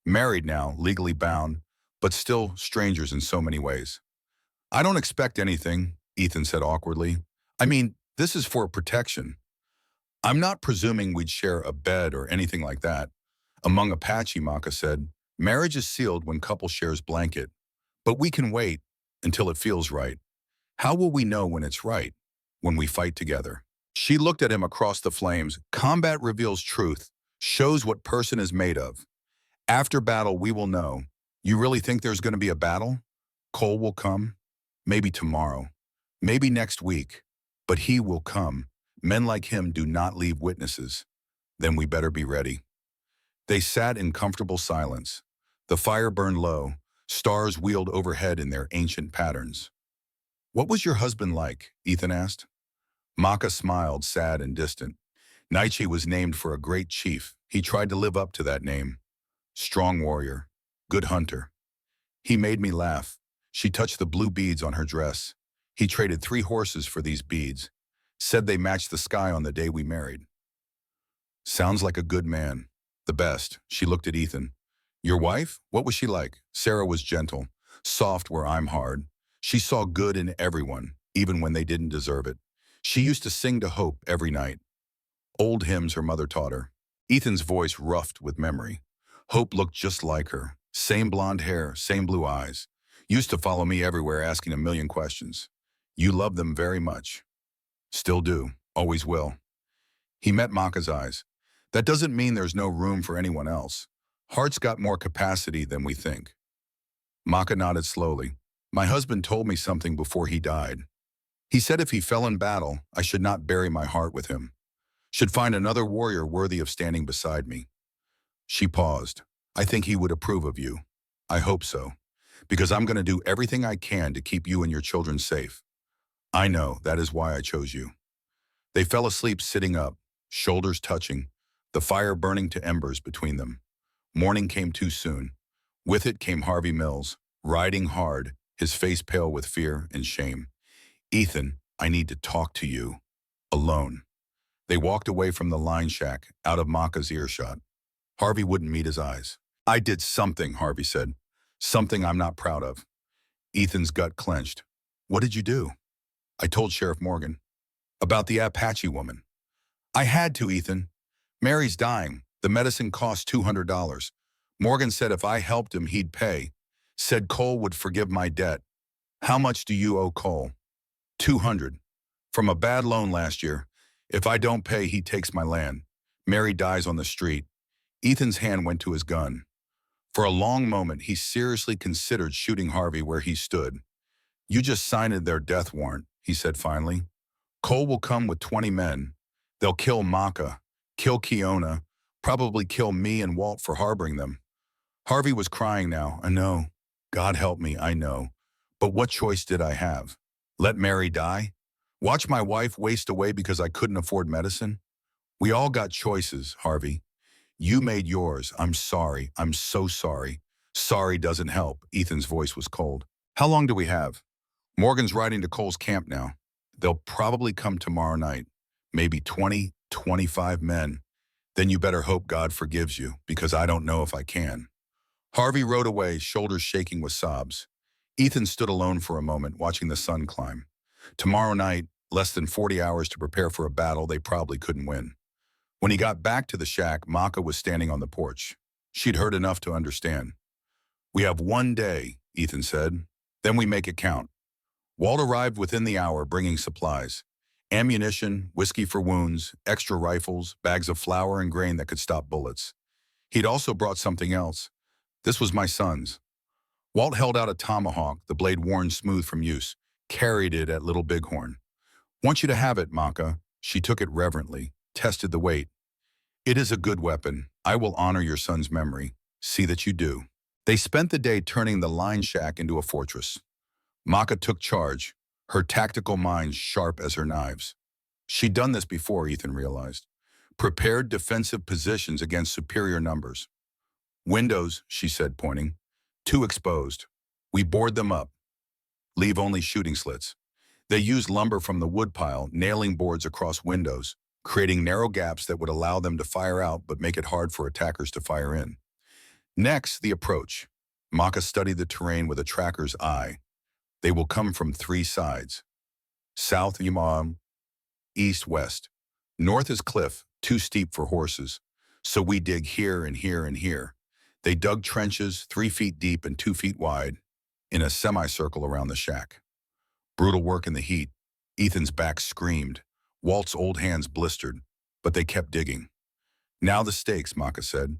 Married now, legally bound, but still strangers in so many ways. I don't expect anything, Ethan said awkwardly. I mean, this is for protection. I'm not presuming we'd share a bed or anything like that. Among Apache, Maka said, marriage is sealed when couple shares blanket, but we can wait until it feels right. How will we know when it's right? When we fight together. She looked at him across the flames. Combat reveals truth, shows what person is made of. After battle, we will know. You really think there's going to be a battle? Cole will come. Maybe tomorrow. Maybe next week. But he will come. Men like him do not leave witnesses. Then we better be ready. They sat in comfortable silence. The fire burned low. Stars wheeled overhead in their ancient patterns. What was your husband like? Ethan asked. Maka smiled, sad and distant. Naiche was named for a great chief. He tried to live up to that name. Strong warrior. Good hunter. He made me laugh. She touched the blue beads on her dress. He traded 3 horses for these beads. Said they matched the sky on the day we married. Sounds like a good man. The best. She looked at Ethan. Your wife? What was she like? Sarah was gentle. Soft where I'm hard. She saw good in everyone, even when they didn't deserve it. She used to sing to Hope every night. Old hymns her mother taught her. Ethan's voice roughed with memory. Hope looked just like her. Same blonde hair, same blue eyes. Used to follow me everywhere asking a million questions. You loved them very much. Still do. Always will. He met Maka's eyes. That doesn't mean there's no room for anyone else. Heart's got more capacity than we think. Maka nodded slowly. My husband told me something before he died. He said if he fell in battle, I should not bury my heart with him. Should find another warrior worthy of standing beside me. She paused. I think he would approve of you. I hope so, because I'm going to do everything I can to keep you and your children safe. I know, that is why I chose you. They fell asleep sitting up, shoulders touching, the fire burning to embers between them. Morning came too soon. With it came Harvey Mills, riding hard, his face pale with fear and shame. Ethan, I need to talk to you. Alone. They walked away from the line shack, out of Maka's earshot. Harvey wouldn't meet his eyes. I did something, Harvey said. Something I'm not proud of. Ethan's gut clenched. What did you do? I told Sheriff Morgan. About the Apache woman. I had to, Ethan. Mary's dying. The medicine cost $200. Morgan said if I helped him, he'd pay. Said Cole would forgive my debt. How much do you owe Cole? 200. From a bad loan last year. If I don't pay, he takes my land. Mary dies on the street. Ethan's hand went to his gun. For a long moment, he seriously considered shooting Harvey where he stood. You just signed their death warrant, he said finally. Cole will come with 20 men. They'll kill Maka, kill Kiona, probably kill me and Walt for harboring them. Harvey was crying now. I know. God help me, I know. But what choice did I have? Let Mary die? Watch my wife waste away because I couldn't afford medicine? We all got choices, Harvey. You made yours. I'm sorry. I'm so sorry. Sorry doesn't help. Ethan's voice was cold. How long do we have? Morgan's riding to Cole's camp now. They'll probably come tomorrow night. Maybe 20, 25 men. Then you better hope God forgives you, because I don't know if I can. Harvey rode away, shoulders shaking with sobs. Ethan stood alone for a moment, watching the sun climb. Tomorrow night, less than 40 hours to prepare for a battle they probably couldn't win. When he got back to the shack, Maka was standing on the porch. She'd heard enough to understand. We have 1 day, Ethan said. Then we make it count. Walt arrived within the hour bringing supplies. Ammunition, whiskey for wounds, extra rifles, bags of flour and grain that could stop bullets. He'd also brought something else. This was my son's. Walt held out a tomahawk, the blade worn smooth from use, carried it at Little Bighorn. Want you to have it, Maka. She took it reverently, tested the weight. It is a good weapon. I will honor your son's memory. See that you do. They spent the day turning the line shack into a fortress. Maka took charge, her tactical mind sharp as her knives. She'd done this before, Ethan realized. Prepared defensive positions against superior numbers. Windows, she said, pointing. 2 exposed. We board them up. Leave only shooting slits. They used lumber from the woodpile, nailing boards across windows, creating narrow gaps that would allow them to fire out but make it hard for attackers to fire in. Next, the approach. Maka studied the terrain with a tracker's eye. They will come from 3 sides. South, Imam, east, west. North is cliff, too steep for horses. So we dig here and here and here. They dug trenches 3 feet deep and 2 feet wide in a semicircle around the shack. Brutal work in the heat. Ethan's back screamed. Walt's old hands blistered, but they kept digging. Now the stakes, Maka said.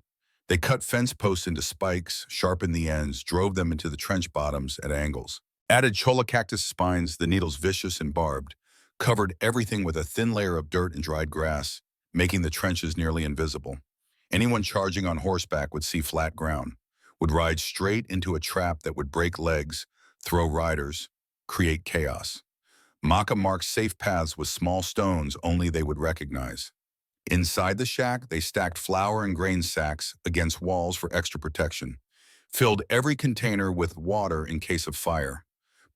They cut fence posts into spikes, sharpened the ends, drove them into the trench bottoms at angles. Added cholla cactus spines, the needles vicious and barbed, covered everything with a thin layer of dirt and dried grass, making the trenches nearly invisible. Anyone charging on horseback would see flat ground, would ride straight into a trap that would break legs, throw riders, create chaos. Maka marked safe paths with small stones only they would recognize. Inside the shack, they stacked flour and grain sacks against walls for extra protection, filled every container with water in case of fire,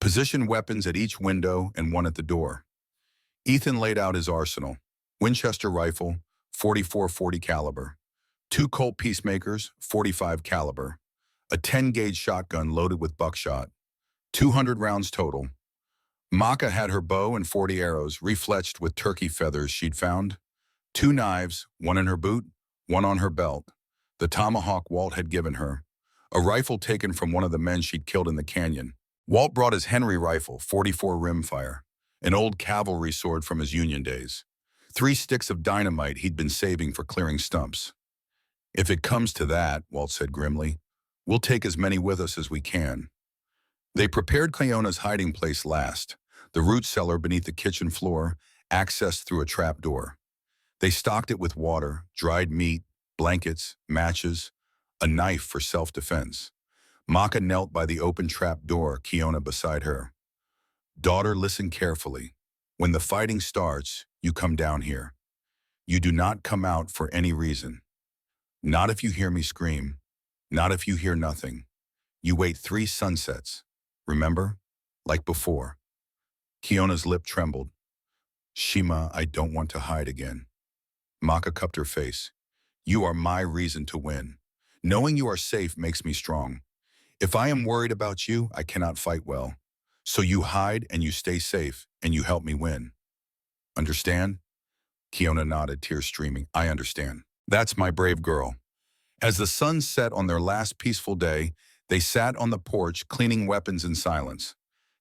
positioned weapons at each window and one at the door. Ethan laid out his arsenal: Winchester rifle, 44-40 caliber, 2 Colt Peacemakers, 45 caliber, a 10-gauge shotgun loaded with buckshot, 200 rounds total. Maka had her bow and 40 arrows refletched with turkey feathers she'd found, 2 knives, 1 in her boot, 1 on her belt, the tomahawk Walt had given her, a rifle taken from one of the men she'd killed in the canyon. Walt brought his Henry rifle, 44 rimfire, an old cavalry sword from his Union days, 3 sticks of dynamite he'd been saving for clearing stumps. If it comes to that, Walt said grimly, we'll take as many with us as we can. They prepared Cleona's hiding place last, The root cellar beneath the kitchen floor, accessed through a trap door. They stocked it with water, dried meat, blankets, matches, a knife for self-defense. Maka knelt by the open trap door, Kiona beside her. Daughter, listen carefully. When the fighting starts, you come down here. You do not come out for any reason. Not if you hear me scream. Not if you hear nothing. You wait 3 sunsets. Remember? Like before. Kiona's lip trembled. Shima, I don't want to hide again. Maka cupped her face. You are my reason to win. Knowing you are safe makes me strong. If I am worried about you, I cannot fight well. So you hide and you stay safe and you help me win. Understand? Kiona nodded, tears streaming. I understand. That's my brave girl. As the sun set on their last peaceful day, they sat on the porch cleaning weapons in silence.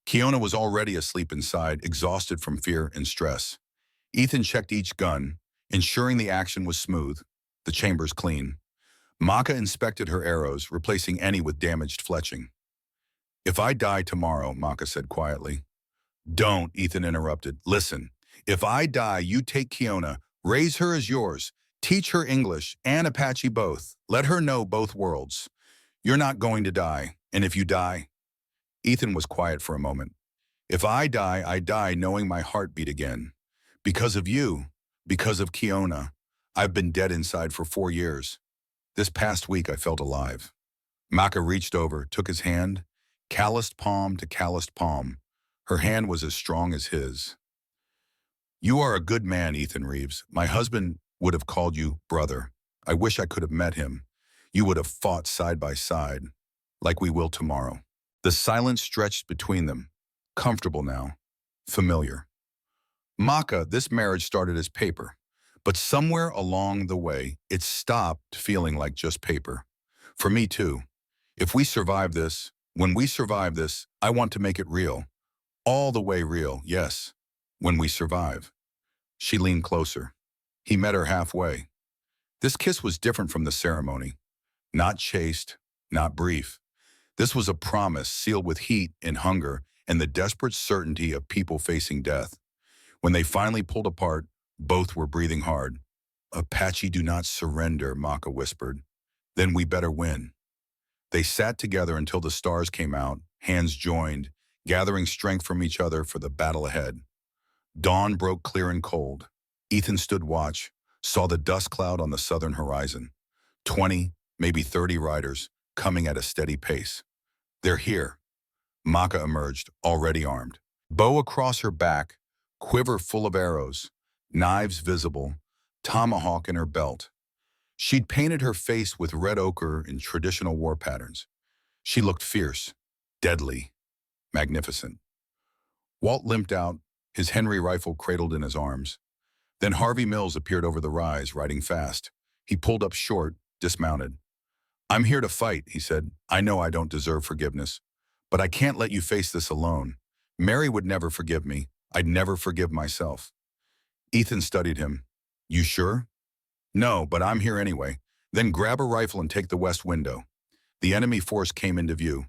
Kiona was already asleep inside, exhausted from fear and stress. Ethan checked each gun, ensuring the action was smooth, the chambers clean. Maka inspected her arrows, replacing any with damaged fletching. If I die tomorrow, Maka said quietly. Don't, Ethan interrupted. Listen, if I die, you take Kiona, raise her as yours, teach her English and Apache both. Let her know both worlds. You're not going to die, and if you die... Ethan was quiet for a moment. If I die knowing my heart beat again. Because of you, because of Kiona, I've been dead inside for 4 years. This past week I felt alive. Maka reached over, took his hand, calloused palm to calloused palm. Her hand was as strong as his. You are a good man, Ethan Reeves. My husband would have called you brother. I wish I could have met him. You would have fought side by side, like we will tomorrow. The silence stretched between them, comfortable now, familiar. Maka, this marriage started as paper, but somewhere along the way, it stopped feeling like just paper. For me too. If we survive this, when we survive this, I want to make it real. All the way real, yes, when we survive. She leaned closer. He met her halfway. This kiss was different from the ceremony. Not chaste, not brief. This was a promise sealed with heat and hunger and the desperate certainty of people facing death. When they finally pulled apart, both were breathing hard. Apache, do not surrender, Maka whispered. Then we better win. They sat together until the stars came out, hands joined, gathering strength from each other for the battle ahead. Dawn broke clear and cold. Ethan stood watch, saw the dust cloud on the southern horizon. 20, maybe 30 riders, coming at a steady pace. They're here. Maka emerged, already armed. Bow across her back, quiver full of arrows, knives visible, tomahawk in her belt. She'd painted her face with red ochre in traditional war patterns. She looked fierce, deadly, magnificent. Walt limped out, his Henry rifle cradled in his arms. Then Harvey Mills appeared over the rise, riding fast. He pulled up short, dismounted. I'm here to fight, he said. I know I don't deserve forgiveness, but I can't let you face this alone. Mary would never forgive me. I'd never forgive myself. Ethan studied him. You sure? No, but I'm here anyway. Then grab a rifle and take the west window. The enemy force came into view.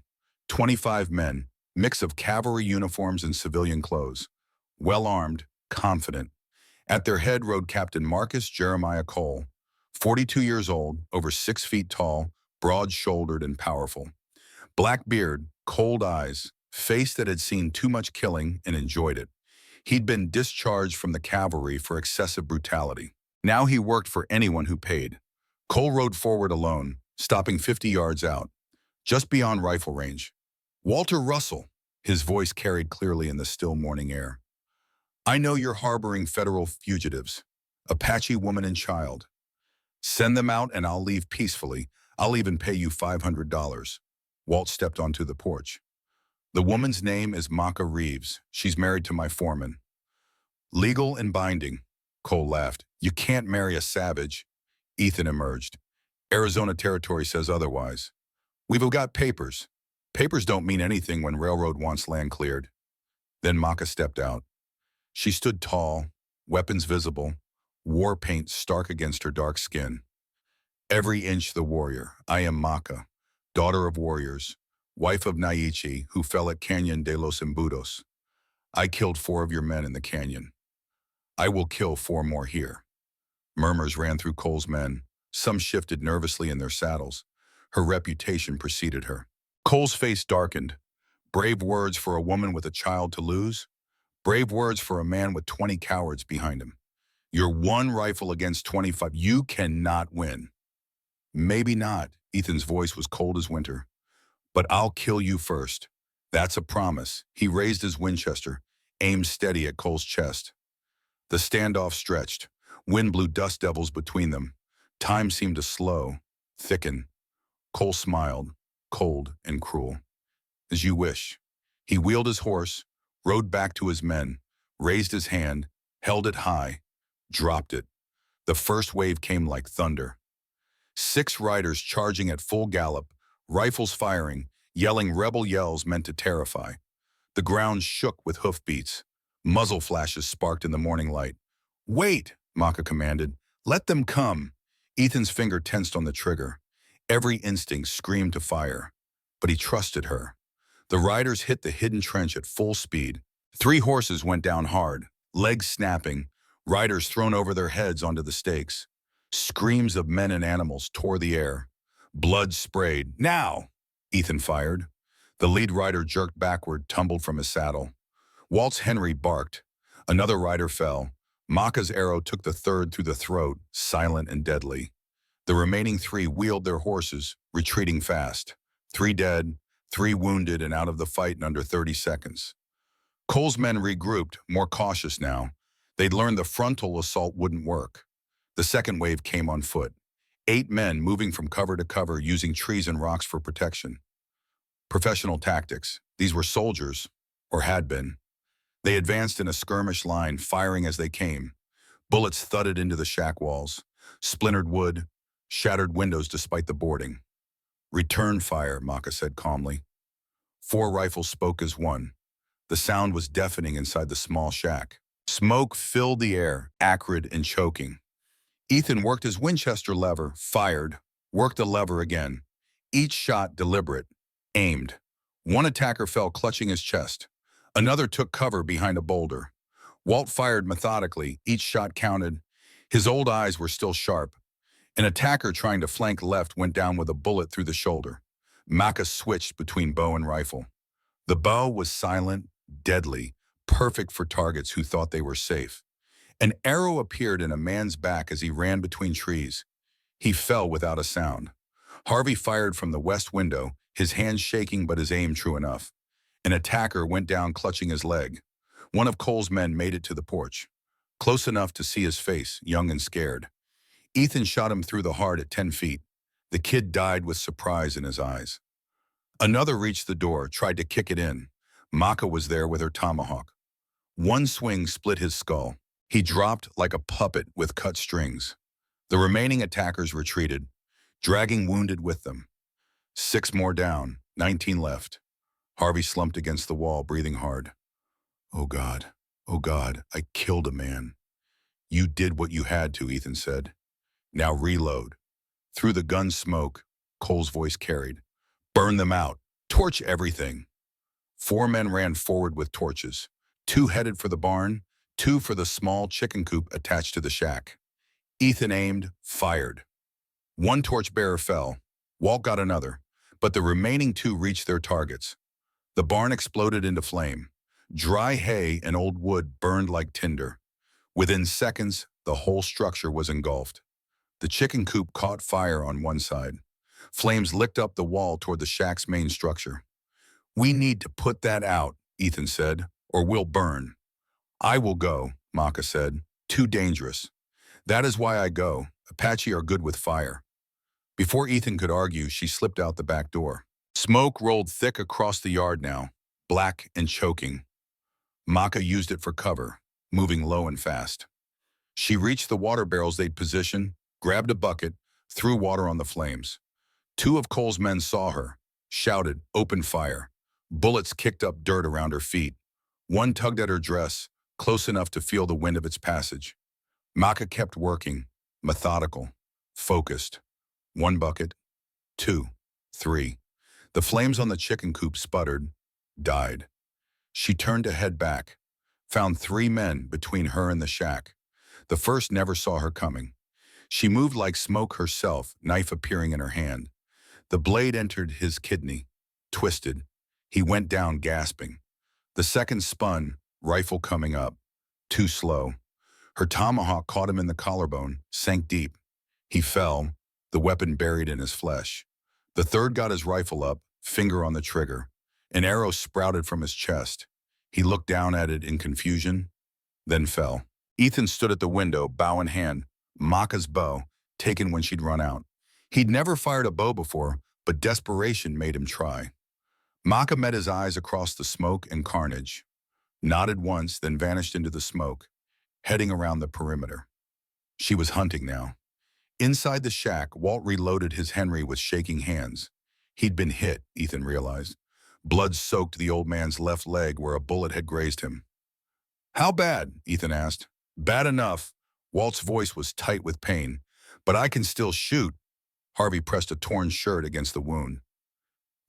25 men, mix of cavalry uniforms and civilian clothes. Well-armed, confident. At their head rode Captain Marcus Jeremiah Cole, 42 years old, over 6 feet tall, broad-shouldered and powerful. Black beard, cold eyes, face that had seen too much killing and enjoyed it. He'd been discharged from the cavalry for excessive brutality. Now he worked for anyone who paid. Cole rode forward alone, stopping 50 yards out, just beyond rifle range. Walter Russell, his voice carried clearly in the still morning air. I know you're harboring federal fugitives, Apache woman and child. Send them out and I'll leave peacefully. I'll even pay you $500. Walt stepped onto the porch. The woman's name is Maka Reeves. She's married to my foreman. Legal and binding, Cole laughed. You can't marry a savage. Ethan emerged. Arizona territory says otherwise. We've got papers. Papers don't mean anything when railroad wants land cleared. Then Maka stepped out. She stood tall, weapons visible, war paint stark against her dark skin. Every inch the warrior. I am Maka, daughter of warriors, wife of Naichi, who fell at Canyon de los Embudos. I killed 4 of your men in the canyon. I will kill 4 more here. Murmurs ran through Cole's men. Some shifted nervously in their saddles. Her reputation preceded her. Cole's face darkened. Brave words for a woman with a child to lose. Brave words for a man with 20 cowards behind him. You're 1 rifle against 25. You cannot win. Maybe not. Ethan's voice was cold as winter. But I'll kill you first. That's a promise. He raised his Winchester, aimed steady at Cole's chest. The standoff stretched. Wind blew dust devils between them. Time seemed to slow, thicken. Cole smiled, cold and cruel. As you wish. He wheeled his horse, rode back to his men, raised his hand, held it high, dropped it. The first wave came like thunder. 6 riders charging at full gallop, rifles firing, yelling rebel yells meant to terrify. The ground shook with hoofbeats. Muzzle flashes sparked in the morning light. Wait, Maka commanded. Let them come. Ethan's finger tensed on the trigger. Every instinct screamed to fire. But he trusted her. The riders hit the hidden trench at full speed. 3 horses went down hard, legs snapping, riders thrown over their heads onto the stakes. Screams of men and animals tore the air. Blood sprayed. Now! Ethan fired. The lead rider jerked backward, tumbled from his saddle. Walt's Henry barked. Another rider fell. Maka's arrow took the 3rd through the throat, silent and deadly. The remaining 3 wheeled their horses, retreating fast. 3 dead, 3 wounded and out of the fight in under 30 seconds. Cole's men regrouped, more cautious now. They'd learned the frontal assault wouldn't work. The second wave came on foot. 8 men moving from cover to cover, using trees and rocks for protection. Professional tactics. These were soldiers, or had been. They advanced in a skirmish line, firing as they came. Bullets thudded into the shack walls, splintered wood, shattered windows despite the boarding. Return fire, Maka said calmly. 4 rifles spoke as one. The sound was deafening inside the small shack. Smoke filled the air, acrid and choking. Ethan worked his Winchester lever, fired, worked the lever again. Each shot deliberate, aimed. One attacker fell clutching his chest. Another took cover behind a boulder. Walt fired methodically, each shot counted. His old eyes were still sharp. An attacker trying to flank left went down with a bullet through the shoulder. Maka switched between bow and rifle. The bow was silent, deadly, perfect for targets who thought they were safe. An arrow appeared in a man's back as he ran between trees. He fell without a sound. Harvey fired from the west window, his hands shaking but his aim true enough. An attacker went down clutching his leg. One of Cole's men made it to the porch, close enough to see his face, young and scared. Ethan shot him through the heart at 10 feet. The kid died with surprise in his eyes. Another reached the door, tried to kick it in. Maka was there with her tomahawk. One swing split his skull. He dropped like a puppet with cut strings. The remaining attackers retreated, dragging wounded with them. 6 more down, 19 left. Harvey slumped against the wall, breathing hard. Oh God, I killed a man. You did what you had to, Ethan said. Now reload. Through the gun smoke, Cole's voice carried. Burn them out. Torch everything. 4 men ran forward with torches. 2 headed for the barn, 2 for the small chicken coop attached to the shack. Ethan aimed, fired. 1 torchbearer fell. Walt got another, but the remaining 2 reached their targets. The barn exploded into flame. Dry hay and old wood burned like tinder. Within seconds, the whole structure was engulfed. The chicken coop caught fire on one side. Flames licked up the wall toward the shack's main structure. We need to put that out, Ethan said, or we'll burn. I will go, Maka said. Too dangerous. That is why I go. Apache are good with fire. Before Ethan could argue, she slipped out the back door. Smoke rolled thick across the yard now, black and choking. Maka used it for cover, moving low and fast. She reached the water barrels they'd positioned, grabbed a bucket, threw water on the flames. 2 of Cole's men saw her, shouted, open fire. Bullets kicked up dirt around her feet. One tugged at her dress, close enough to feel the wind of its passage. Maka kept working, methodical, focused. 1 bucket, 2, 3. The flames on the chicken coop sputtered, died. She turned to head back, found 3 men between her and the shack. The first never saw her coming. She moved like smoke herself, knife appearing in her hand. The blade entered his kidney, twisted. He went down gasping. The second spun, rifle coming up. Too slow. Her tomahawk caught him in the collarbone, sank deep. He fell, the weapon buried in his flesh. The third got his rifle up, finger on the trigger. An arrow sprouted from his chest. He looked down at it in confusion, then fell. Ethan stood at the window, bow in hand, Maka's bow, taken when she'd run out. He'd never fired a bow before, but desperation made him try. Maka met his eyes across the smoke and carnage, nodded once, then vanished into the smoke, heading around the perimeter. She was hunting now. Inside the shack, Walt reloaded his Henry with shaking hands. He'd been hit, Ethan realized. Blood soaked the old man's left leg where a bullet had grazed him. "How bad?" Ethan asked. "Bad enough." Walt's voice was tight with pain. "But I can still shoot." Harvey pressed a torn shirt against the wound.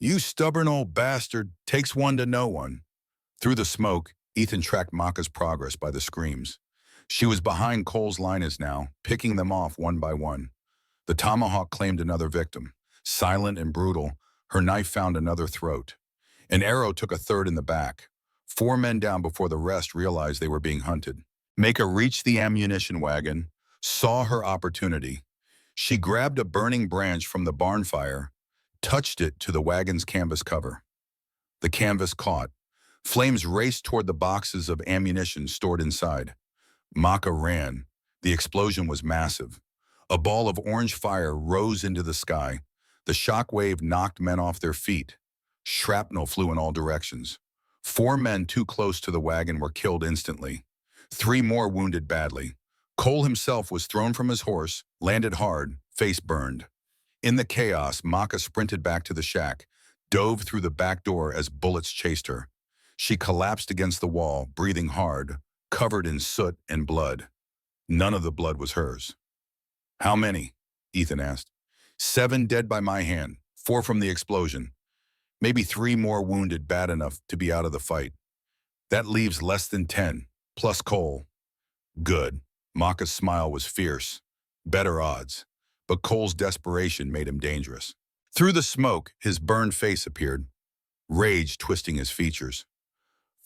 "You stubborn old bastard, takes one to know one." Through the smoke, Ethan tracked Maka's progress by the screams. She was behind Cole's liners now, picking them off one by one. The tomahawk claimed another victim. Silent and brutal, her knife found another throat. An arrow took a third in the back. 4 men down before the rest realized they were being hunted. Maka reached the ammunition wagon, saw her opportunity. She grabbed a burning branch from the barn fire, touched it to the wagon's canvas cover. The canvas caught. Flames raced toward the boxes of ammunition stored inside. Maka ran. The explosion was massive. A ball of orange fire rose into the sky. The shock wave knocked men off their feet. Shrapnel flew in all directions. 4 men too close to the wagon were killed instantly. 3 more wounded badly. Cole himself was thrown from his horse, landed hard, face burned. In the chaos, Maka sprinted back to the shack, dove through the back door as bullets chased her. She collapsed against the wall, breathing hard, covered in soot and blood. None of the blood was hers. "How many?" Ethan asked. 7 dead by my hand, 4 from the explosion. Maybe 3 more wounded bad enough to be out of the fight. That leaves less than 10, plus Cole. Good. Maka's smile was fierce. Better odds. But Cole's desperation made him dangerous. Through the smoke, his burned face appeared, rage twisting his features.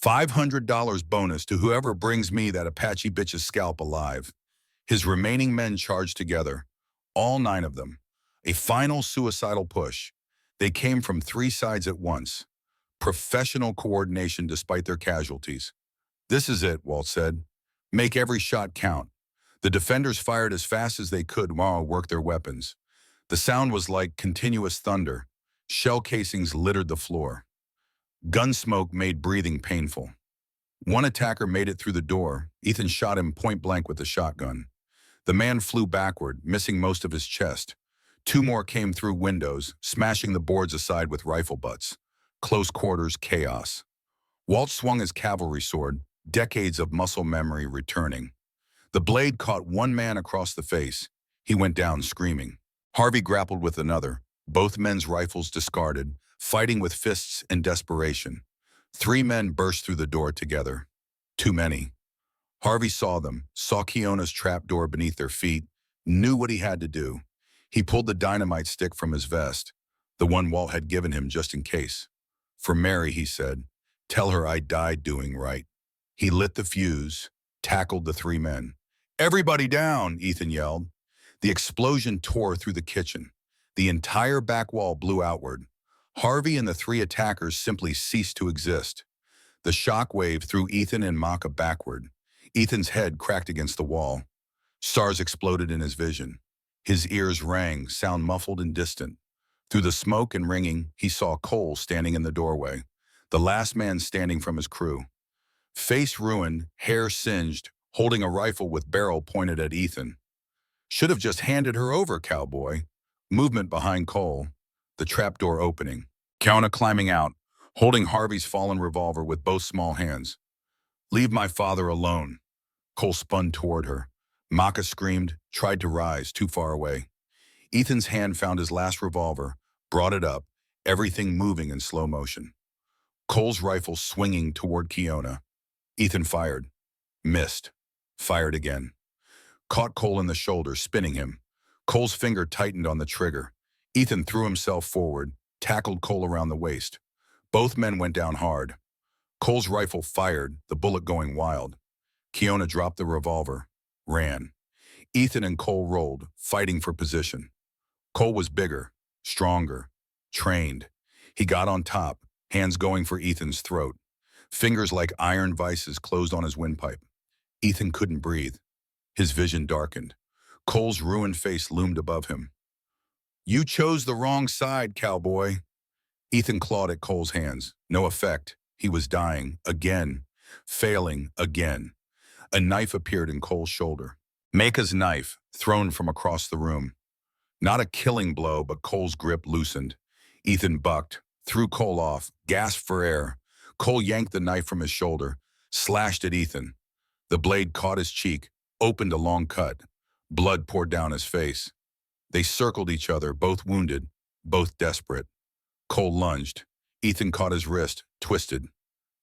$500 bonus to whoever brings me that Apache bitch's scalp alive. His remaining men charged together, all 9 of them. A final suicidal push. They came from 3 sides at once. Professional coordination despite their casualties. "This is it," Walt said. "Make every shot count." The defenders fired as fast as they could while worked their weapons. The sound was like continuous thunder. Shell casings littered the floor. Gun smoke made breathing painful. One attacker made it through the door. Ethan shot him point blank with the shotgun. The man flew backward, missing most of his chest. 2 more came through windows, smashing the boards aside with rifle butts. Close quarters chaos. Walt swung his cavalry sword, decades of muscle memory returning. The blade caught 1 man across the face. He went down screaming. Harvey grappled with another, both men's rifles discarded, fighting with fists and desperation. 3 men burst through the door together. Too many. Harvey saw them, saw Keona's trap door beneath their feet, knew what he had to do. He pulled the dynamite stick from his vest, the one Walt had given him just in case. "For Mary," he said, "tell her I died doing right." He lit the fuse, tackled the 3 men. "Everybody down," Ethan yelled. The explosion tore through the kitchen. The entire back wall blew outward. Harvey and the 3 attackers simply ceased to exist. The shock wave threw Ethan and Maka backward. Ethan's head cracked against the wall. Stars exploded in his vision. His ears rang, sound muffled and distant. Through the smoke and ringing, he saw Cole standing in the doorway, the last man standing from his crew. Face ruined, hair singed, holding a rifle with barrel pointed at Ethan. "Should have just handed her over, Cowboy." Movement behind Cole. The trapdoor opening. Keona climbing out, holding Harvey's fallen revolver with both small hands. "Leave my father alone." Cole spun toward her. Maka screamed, tried to rise, too far away. Ethan's hand found his last revolver, brought it up, everything moving in slow motion. Cole's rifle swinging toward Keona. Ethan fired. Missed. Fired again. Caught Cole in the shoulder, spinning him. Cole's finger tightened on the trigger. Ethan threw himself forward, tackled Cole around the waist. Both men went down hard. Cole's rifle fired, the bullet going wild. Kiona dropped the revolver, ran. Ethan and Cole rolled, fighting for position. Cole was bigger, stronger, trained. He got on top, hands going for Ethan's throat. Fingers like iron vices closed on his windpipe. Ethan couldn't breathe. His vision darkened. Cole's ruined face loomed above him. "You chose the wrong side, cowboy." Ethan clawed at Cole's hands. No effect. He was dying, again, failing, again. A knife appeared in Cole's shoulder. Maka's knife, thrown from across the room. Not a killing blow, but Cole's grip loosened. Ethan bucked, threw Cole off, gasped for air. Cole yanked the knife from his shoulder, slashed at Ethan. The blade caught his cheek, opened a long cut. Blood poured down his face. They circled each other, both wounded, both desperate. Cole lunged. Ethan caught his wrist, twisted.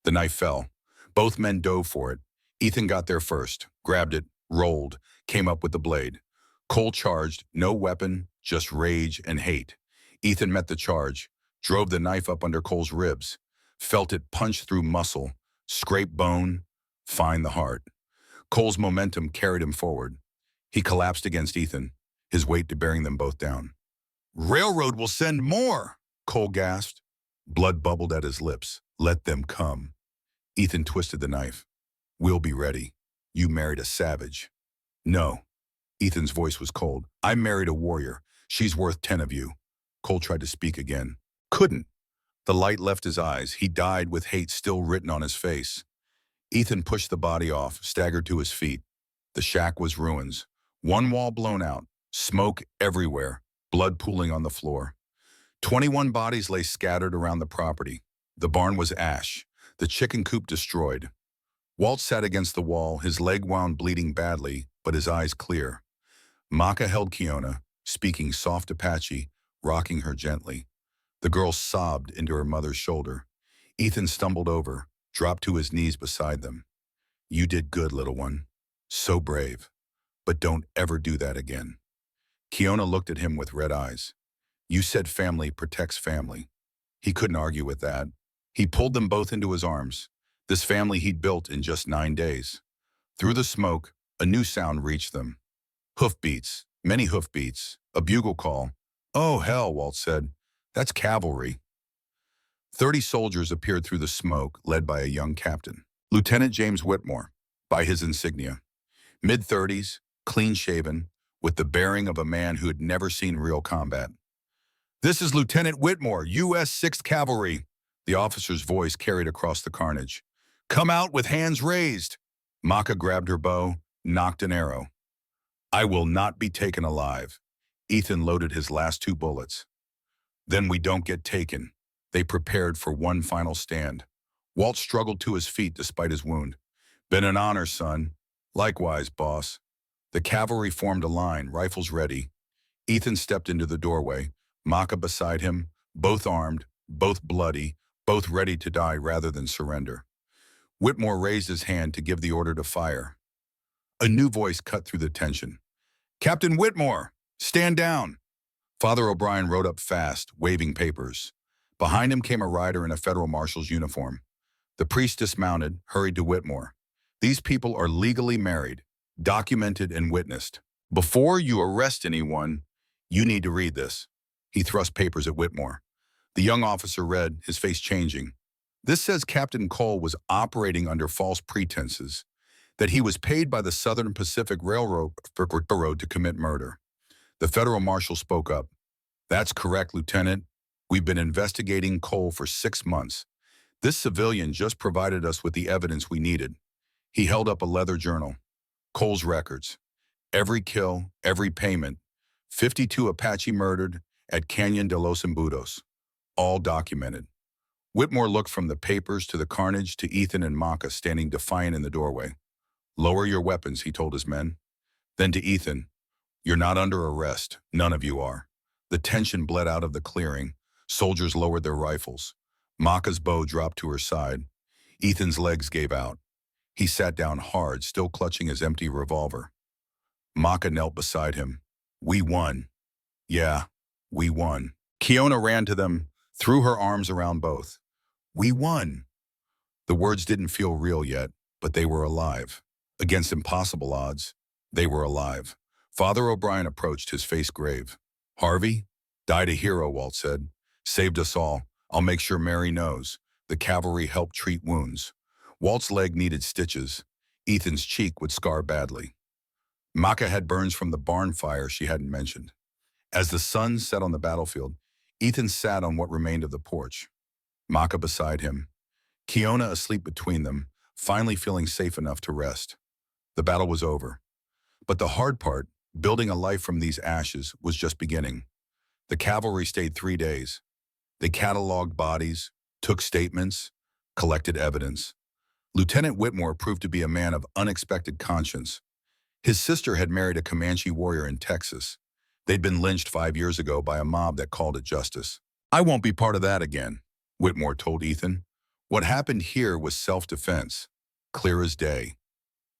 The knife fell. Both men dove for it. Ethan got there first, grabbed it, rolled, came up with the blade. Cole charged, no weapon, just rage and hate. Ethan met the charge, drove the knife up under Cole's ribs, felt it punch through muscle, scrape bone, find the heart. Cole's momentum carried him forward. He collapsed against Ethan, his weight bearing them both down. "Railroad will send more," Cole gasped. Blood bubbled at his lips. "Let them come." Ethan twisted the knife. "We'll be ready. You married a savage." "No." Ethan's voice was cold. "I married a warrior. She's worth 10 of you." Cole tried to speak again. Couldn't. The light left his eyes. He died with hate still written on his face. Ethan pushed the body off, staggered to his feet. The shack was ruins. One wall blown out, smoke everywhere, blood pooling on the floor. 21 bodies lay scattered around the property. The barn was ash, the chicken coop destroyed. Walt sat against the wall, his leg wound bleeding badly, but his eyes clear. Maka held Kiona, speaking soft Apache, rocking her gently. The girl sobbed into her mother's shoulder. Ethan stumbled over, dropped to his knees beside them. "You did good, little one. So brave. But don't ever do that again." Kiona looked at him with red eyes. "You said family protects family." He couldn't argue with that. He pulled them both into his arms, this family he'd built in just 9 days. Through the smoke, a new sound reached them. Hoofbeats, many hoofbeats, a bugle call. "Oh, hell," Walt said. "That's cavalry." 30 soldiers appeared through the smoke, led by a young captain. Lieutenant James Whitmore, by his insignia. Mid-30s, clean-shaven, with the bearing of a man who had never seen real combat. "This is Lieutenant Whitmore, U.S. 6th Cavalry," the officer's voice carried across the carnage. "Come out with hands raised." Maka grabbed her bow, nocked an arrow. "I will not be taken alive." Ethan loaded his last 2 bullets. "Then we don't get taken." They prepared for one final stand. Walt struggled to his feet despite his wound. "Been an honor, son." "Likewise, boss." The cavalry formed a line, rifles ready. Ethan stepped into the doorway, Maka beside him, both armed, both bloody, both ready to die rather than surrender. Whitmore raised his hand to give the order to fire. A new voice cut through the tension. "Captain Whitmore, stand down." Father O'Brien rode up fast, waving papers. Behind him came a rider in a federal marshal's uniform. The priest dismounted, hurried to Whitmore. "These people are legally married, documented and witnessed. Before you arrest anyone, you need to read this." He thrust papers at Whitmore. The young officer read, his face changing. "This says Captain Cole was operating under false pretenses, that he was paid by the Southern Pacific Railroad to commit murder." The federal marshal spoke up. "That's correct, Lieutenant. We've been investigating Cole for 6 months. This civilian just provided us with the evidence we needed." He held up a leather journal. Cole's records. Every kill, every payment. 52 Apache murdered at Canyon de los Embudos. All documented. Whitmore looked from the papers to the carnage to Ethan and Maka standing defiant in the doorway. "Lower your weapons," he told his men. Then to Ethan, "You're not under arrest. None of you are." The tension bled out of the clearing. Soldiers lowered their rifles. Maka's bow dropped to her side. Ethan's legs gave out. He sat down hard, still clutching his empty revolver. Maka knelt beside him. We won. Yeah, we won. Kiona ran to them, threw her arms around both. We won. The words didn't feel real yet, but they were alive. Against impossible odds, they were alive. Father O'Brien approached, his face grave. Harvey? Died a hero, Walt said. Saved us all. I'll make sure Mary knows. The cavalry helped treat wounds. Walt's leg needed stitches. Ethan's cheek would scar badly. Maka had burns from the barn fire she hadn't mentioned. As the sun set on the battlefield, Ethan sat on what remained of the porch. Maka beside him. Kiona asleep between them, finally feeling safe enough to rest. The battle was over. But the hard part, building a life from these ashes, was just beginning. The cavalry stayed 3 days. They cataloged bodies, took statements, collected evidence. Lieutenant Whitmore proved to be a man of unexpected conscience. His sister had married a Comanche warrior in Texas. They'd been lynched 5 years ago by a mob that called it justice. I won't be part of that again, Whitmore told Ethan. What happened here was self-defense, clear as day.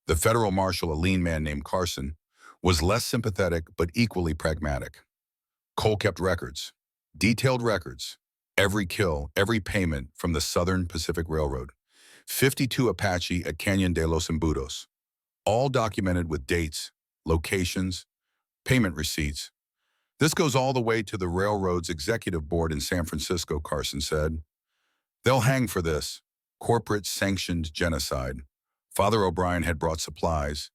The federal marshal, a lean man named Carson, was less sympathetic but equally pragmatic. Cole kept records, detailed records, every kill, every payment from the Southern Pacific Railroad, 52 Apache at Canyon de los Embudos, all documented with dates, locations, payment receipts. This goes all the way to the railroad's executive board in San Francisco, Carson said. They'll hang for this. Corporate-sanctioned genocide. Father O'Brien had brought supplies,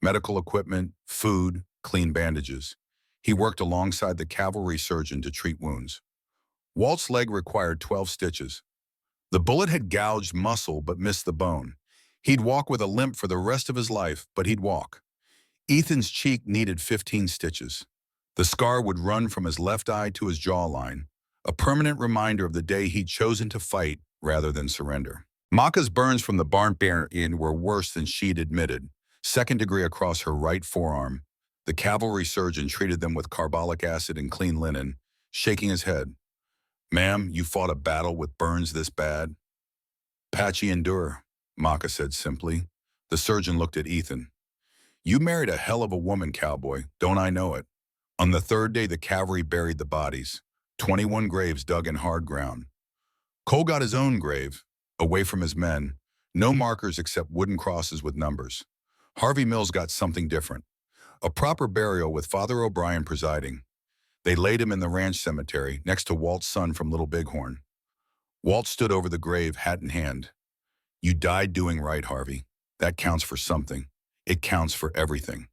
medical equipment, food, clean bandages. He worked alongside the cavalry surgeon to treat wounds. Walt's leg required 12 stitches. The bullet had gouged muscle but missed the bone. He'd walk with a limp for the rest of his life, but he'd walk. Ethan's cheek needed 15 stitches. The scar would run from his left eye to his jawline, a permanent reminder of the day he'd chosen to fight rather than surrender. Maka's burns from the barn inn were worse than she'd admitted, 2nd degree across her right forearm. The cavalry surgeon treated them with carbolic acid and clean linen, shaking his head. Ma'am, you fought a battle with burns this bad? Apache endure, Maka said simply. The surgeon looked at Ethan. You married a hell of a woman, Cowboy, don't I know it? On the 3rd day, the cavalry buried the bodies. 21 graves dug in hard ground. Cole got his own grave, away from his men, no markers except wooden crosses with numbers. Harvey Mills got something different, a proper burial with Father O'Brien presiding. They laid him in the ranch cemetery next to Walt's son from Little Bighorn. Walt stood over the grave, hat in hand. You died doing right, Harvey. That counts for something. It counts for everything.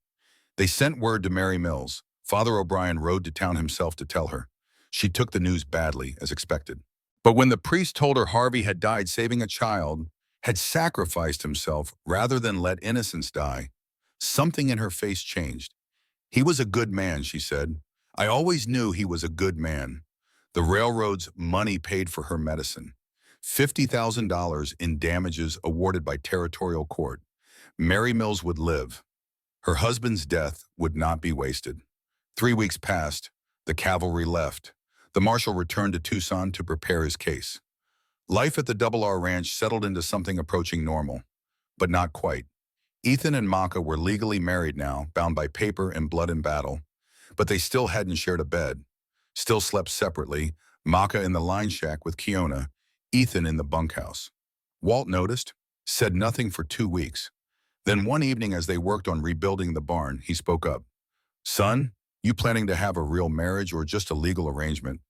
They sent word to Mary Mills. Father O'Brien rode to town himself to tell her. She took the news badly, as expected. But when the priest told her Harvey had died saving a child, had sacrificed himself rather than let innocence die, something in her face changed. He was a good man, she said. I always knew he was a good man. The railroad's money paid for her medicine. $50,000 in damages awarded by territorial court. Mary Mills would live. Her husband's death would not be wasted. 3 weeks passed. The cavalry left. The marshal returned to Tucson to prepare his case. Life at the Double R Ranch settled into something approaching normal, but not quite. Ethan and Maka were legally married now, bound by paper and blood in battle, but they still hadn't shared a bed. Still slept separately, Maka in the line shack with Kiona, Ethan in the bunkhouse. Walt noticed, said nothing for 2 weeks. Then one evening as they worked on rebuilding the barn, he spoke up. Son, you planning to have a real marriage or just a legal arrangement?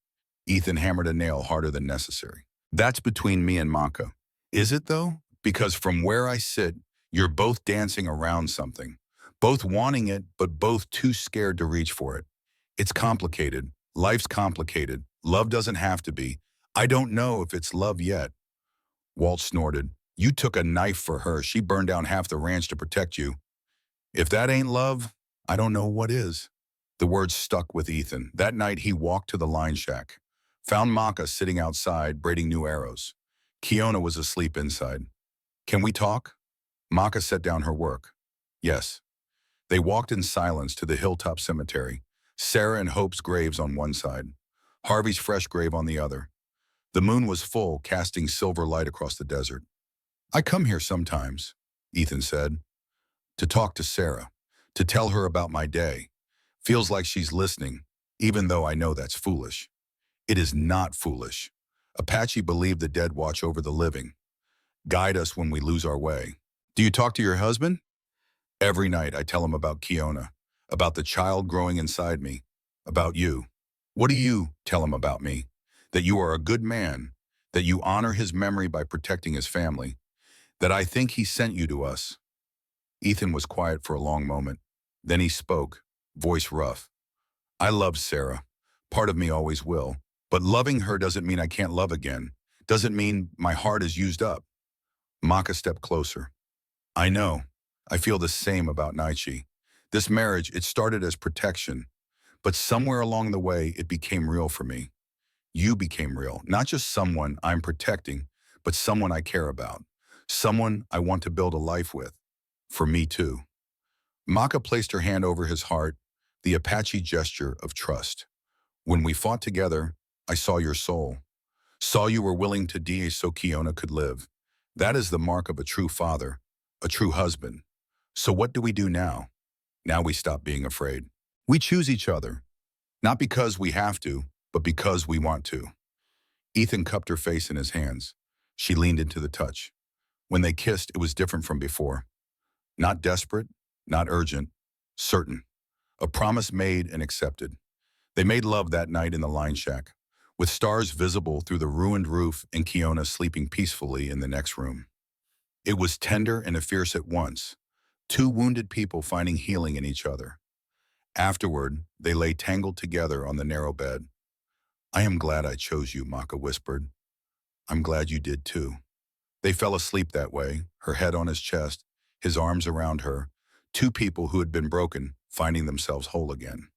Ethan hammered a nail harder than necessary. That's between me and Maka. Is it though? Because from where I sit, you're both dancing around something. Both wanting it, but both too scared to reach for it. It's complicated. Life's complicated. Love doesn't have to be. I don't know if it's love yet. Walt snorted. You took a knife for her. She burned down half the ranch to protect you. If that ain't love, I don't know what is. The words stuck with Ethan. That night he walked to the line shack, found Maka sitting outside braiding new arrows. Kiona was asleep inside. Can we talk? Maka set down her work. Yes. They walked in silence to the hilltop cemetery, Sarah and Hope's graves on one side, Harvey's fresh grave on the other. The moon was full, casting silver light across the desert. I come here sometimes. Ethan said. To talk to Sarah, to tell her about my day. Feels like she's listening, even though I know that's foolish. It is not foolish. Apache believe the dead watch over the living, guide us when we lose our way. Do you talk to your husband? Every night I tell him about Kiona, about the child growing inside me, about you. What do you tell him about me? That you are a good man, that you honor his memory by protecting his family, that I think he sent you to us. Ethan was quiet for a long moment. Then he spoke, voice rough. I love Sarah. Part of me always will. But loving her doesn't mean I can't love again. Doesn't mean my heart is used up. Maka stepped closer. I know. I feel the same about Naichi. This marriage, it started as protection, but somewhere along the way, it became real for me. You became real, not just someone I'm protecting, but someone I care about, someone I want to build a life with. For me too. Maka placed her hand over his heart, the Apache gesture of trust. When we fought together, I saw your soul, saw you were willing to die so Kiona could live. That is the mark of a true father, a true husband. So what do we do now? Now we stop being afraid. We choose each other, not because we have to, but because we want to. Ethan cupped her face in his hands. She leaned into the touch. When they kissed, it was different from before. Not desperate, not urgent, certain. A promise made and accepted. They made love that night in the line shack, with stars visible through the ruined roof and Kiona sleeping peacefully in the next room. It was tender and fierce at once, two wounded people finding healing in each other. Afterward, they lay tangled together on the narrow bed. I am glad I chose you, Maka whispered. I'm glad you did too. They fell asleep that way, her head on his chest, his arms around her, two people who had been broken, finding themselves whole again.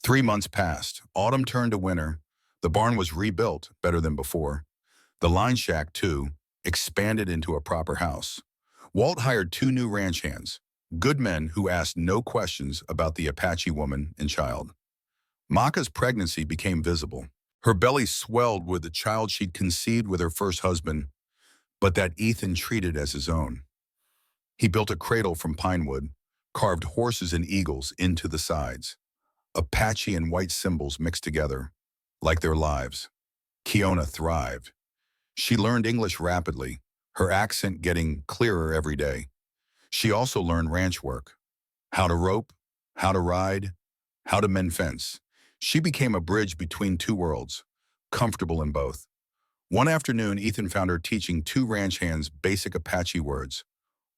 3 months passed. Autumn turned to winter. The barn was rebuilt, better than before. The line shack, too, expanded into a proper house. Walt hired 2 new ranch hands, good men who asked no questions about the Apache woman and child. Maka's pregnancy became visible. Her belly swelled with the child she'd conceived with her first husband, but that Ethan treated as his own. He built a cradle from pine wood, carved horses and eagles into the sides. Apache and white symbols mixed together, like their lives. Kiona thrived. She learned English rapidly, her accent getting clearer every day. She also learned ranch work, how to rope, how to ride, how to mend fence. She became a bridge between two worlds, comfortable in both. One afternoon, Ethan found her teaching 2 ranch hands basic Apache words.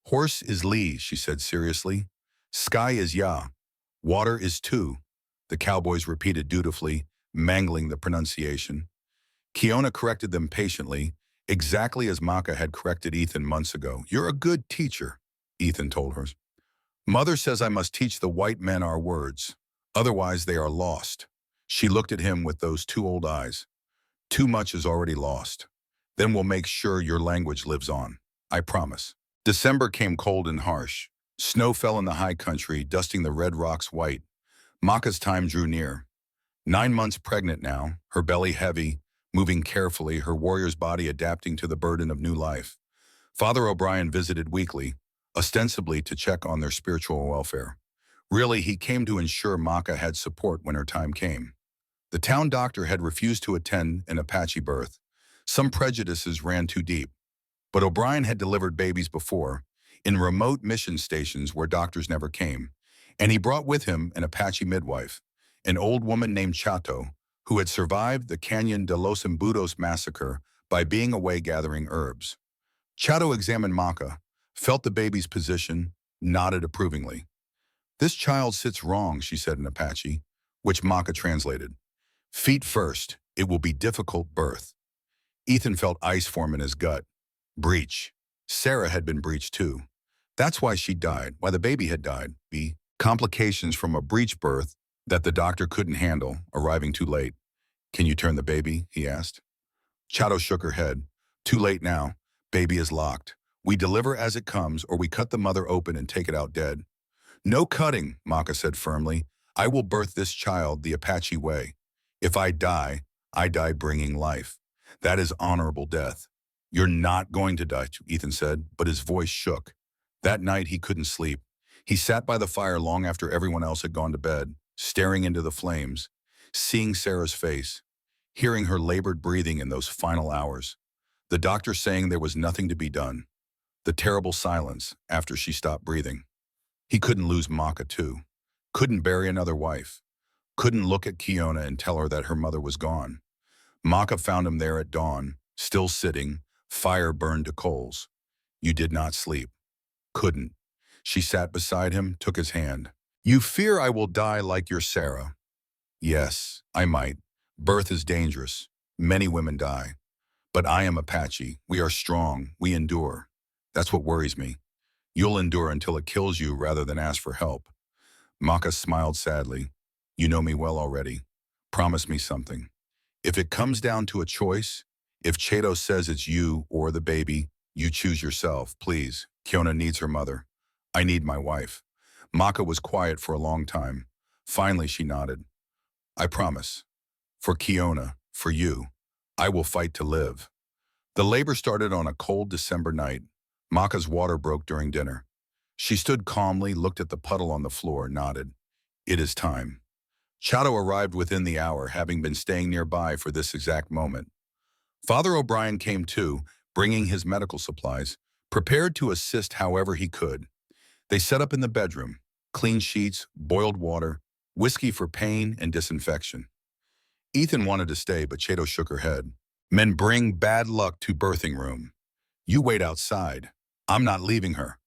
Horse is Lee, she said seriously. Sky is Ya. Water is Tu. The cowboys repeated dutifully, mangling the pronunciation. Kiona corrected them patiently, exactly as Maka had corrected Ethan months ago. You're a good teacher, Ethan told her. Mother says I must teach the white men our words. Otherwise they are lost. She looked at him with those 2 old eyes. Too much is already lost. Then we'll make sure your language lives on. I promise. December came cold and harsh. Snow fell in the high country, dusting the red rocks white. Maka's time drew near. 9 months pregnant now, her belly heavy, moving carefully, her warrior's body adapting to the burden of new life. Father O'Brien visited weekly, ostensibly to check on their spiritual welfare. Really, he came to ensure Maka had support when her time came. The town doctor had refused to attend an Apache birth. Some prejudices ran too deep. But O'Brien had delivered babies before, in remote mission stations where doctors never came, and he brought with him an Apache midwife, an old woman named Chato, who had survived the Canyon de los Embudos massacre by being away gathering herbs. Chato examined Maka, felt the baby's position, nodded approvingly. This child sits wrong, she said in Apache, which Maka translated. Feet first, it will be difficult birth. Ethan felt ice form in his gut. Breach. Sarah had been breached too. That's why she died, why the baby had died. B. Complications from a breech birth that the doctor couldn't handle, arriving too late. Can you turn the baby? He asked. Chato shook her head. Too late now. Baby is locked. We deliver as it comes, or we cut the mother open and take it out dead. No cutting, Maka said firmly. I will birth this child the Apache way. If I die bringing life. That is honorable death. You're not going to die, Ethan said, but his voice shook. That night he couldn't sleep. He sat by the fire long after everyone else had gone to bed, staring into the flames, seeing Sarah's face, hearing her labored breathing in those final hours. The doctor saying there was nothing to be done. The terrible silence after she stopped breathing. He couldn't lose Maka too. Couldn't bury another wife. Couldn't look at Kiona and tell her that her mother was gone. Maka found him there at dawn, still sitting, fire burned to coals. You did not sleep. Couldn't. She sat beside him, took his hand. You fear I will die like your Sarah. Yes, I might. Birth is dangerous. Many women die. But I am Apache. We are strong. We endure. That's what worries me. You'll endure until it kills you rather than ask for help. Maka smiled sadly. You know me well already. Promise me something. If it comes down to a choice, if Chato says it's you or the baby, you choose yourself, please. Kiona needs her mother. I need my wife. Maka was quiet for a long time. Finally, she nodded. I promise. For Kiona, for you, I will fight to live. The labor started on a cold December night. Maka's water broke during dinner. She stood calmly, looked at the puddle on the floor, nodded. It is time. Chato arrived within the hour, having been staying nearby for this exact moment. Father O'Brien came too, bringing his medical supplies, prepared to assist however he could. They set up in the bedroom, clean sheets, boiled water, whiskey for pain and disinfection. Ethan wanted to stay, but Chato shook her head. Men bring bad luck to birthing room. You wait outside. I'm not leaving her.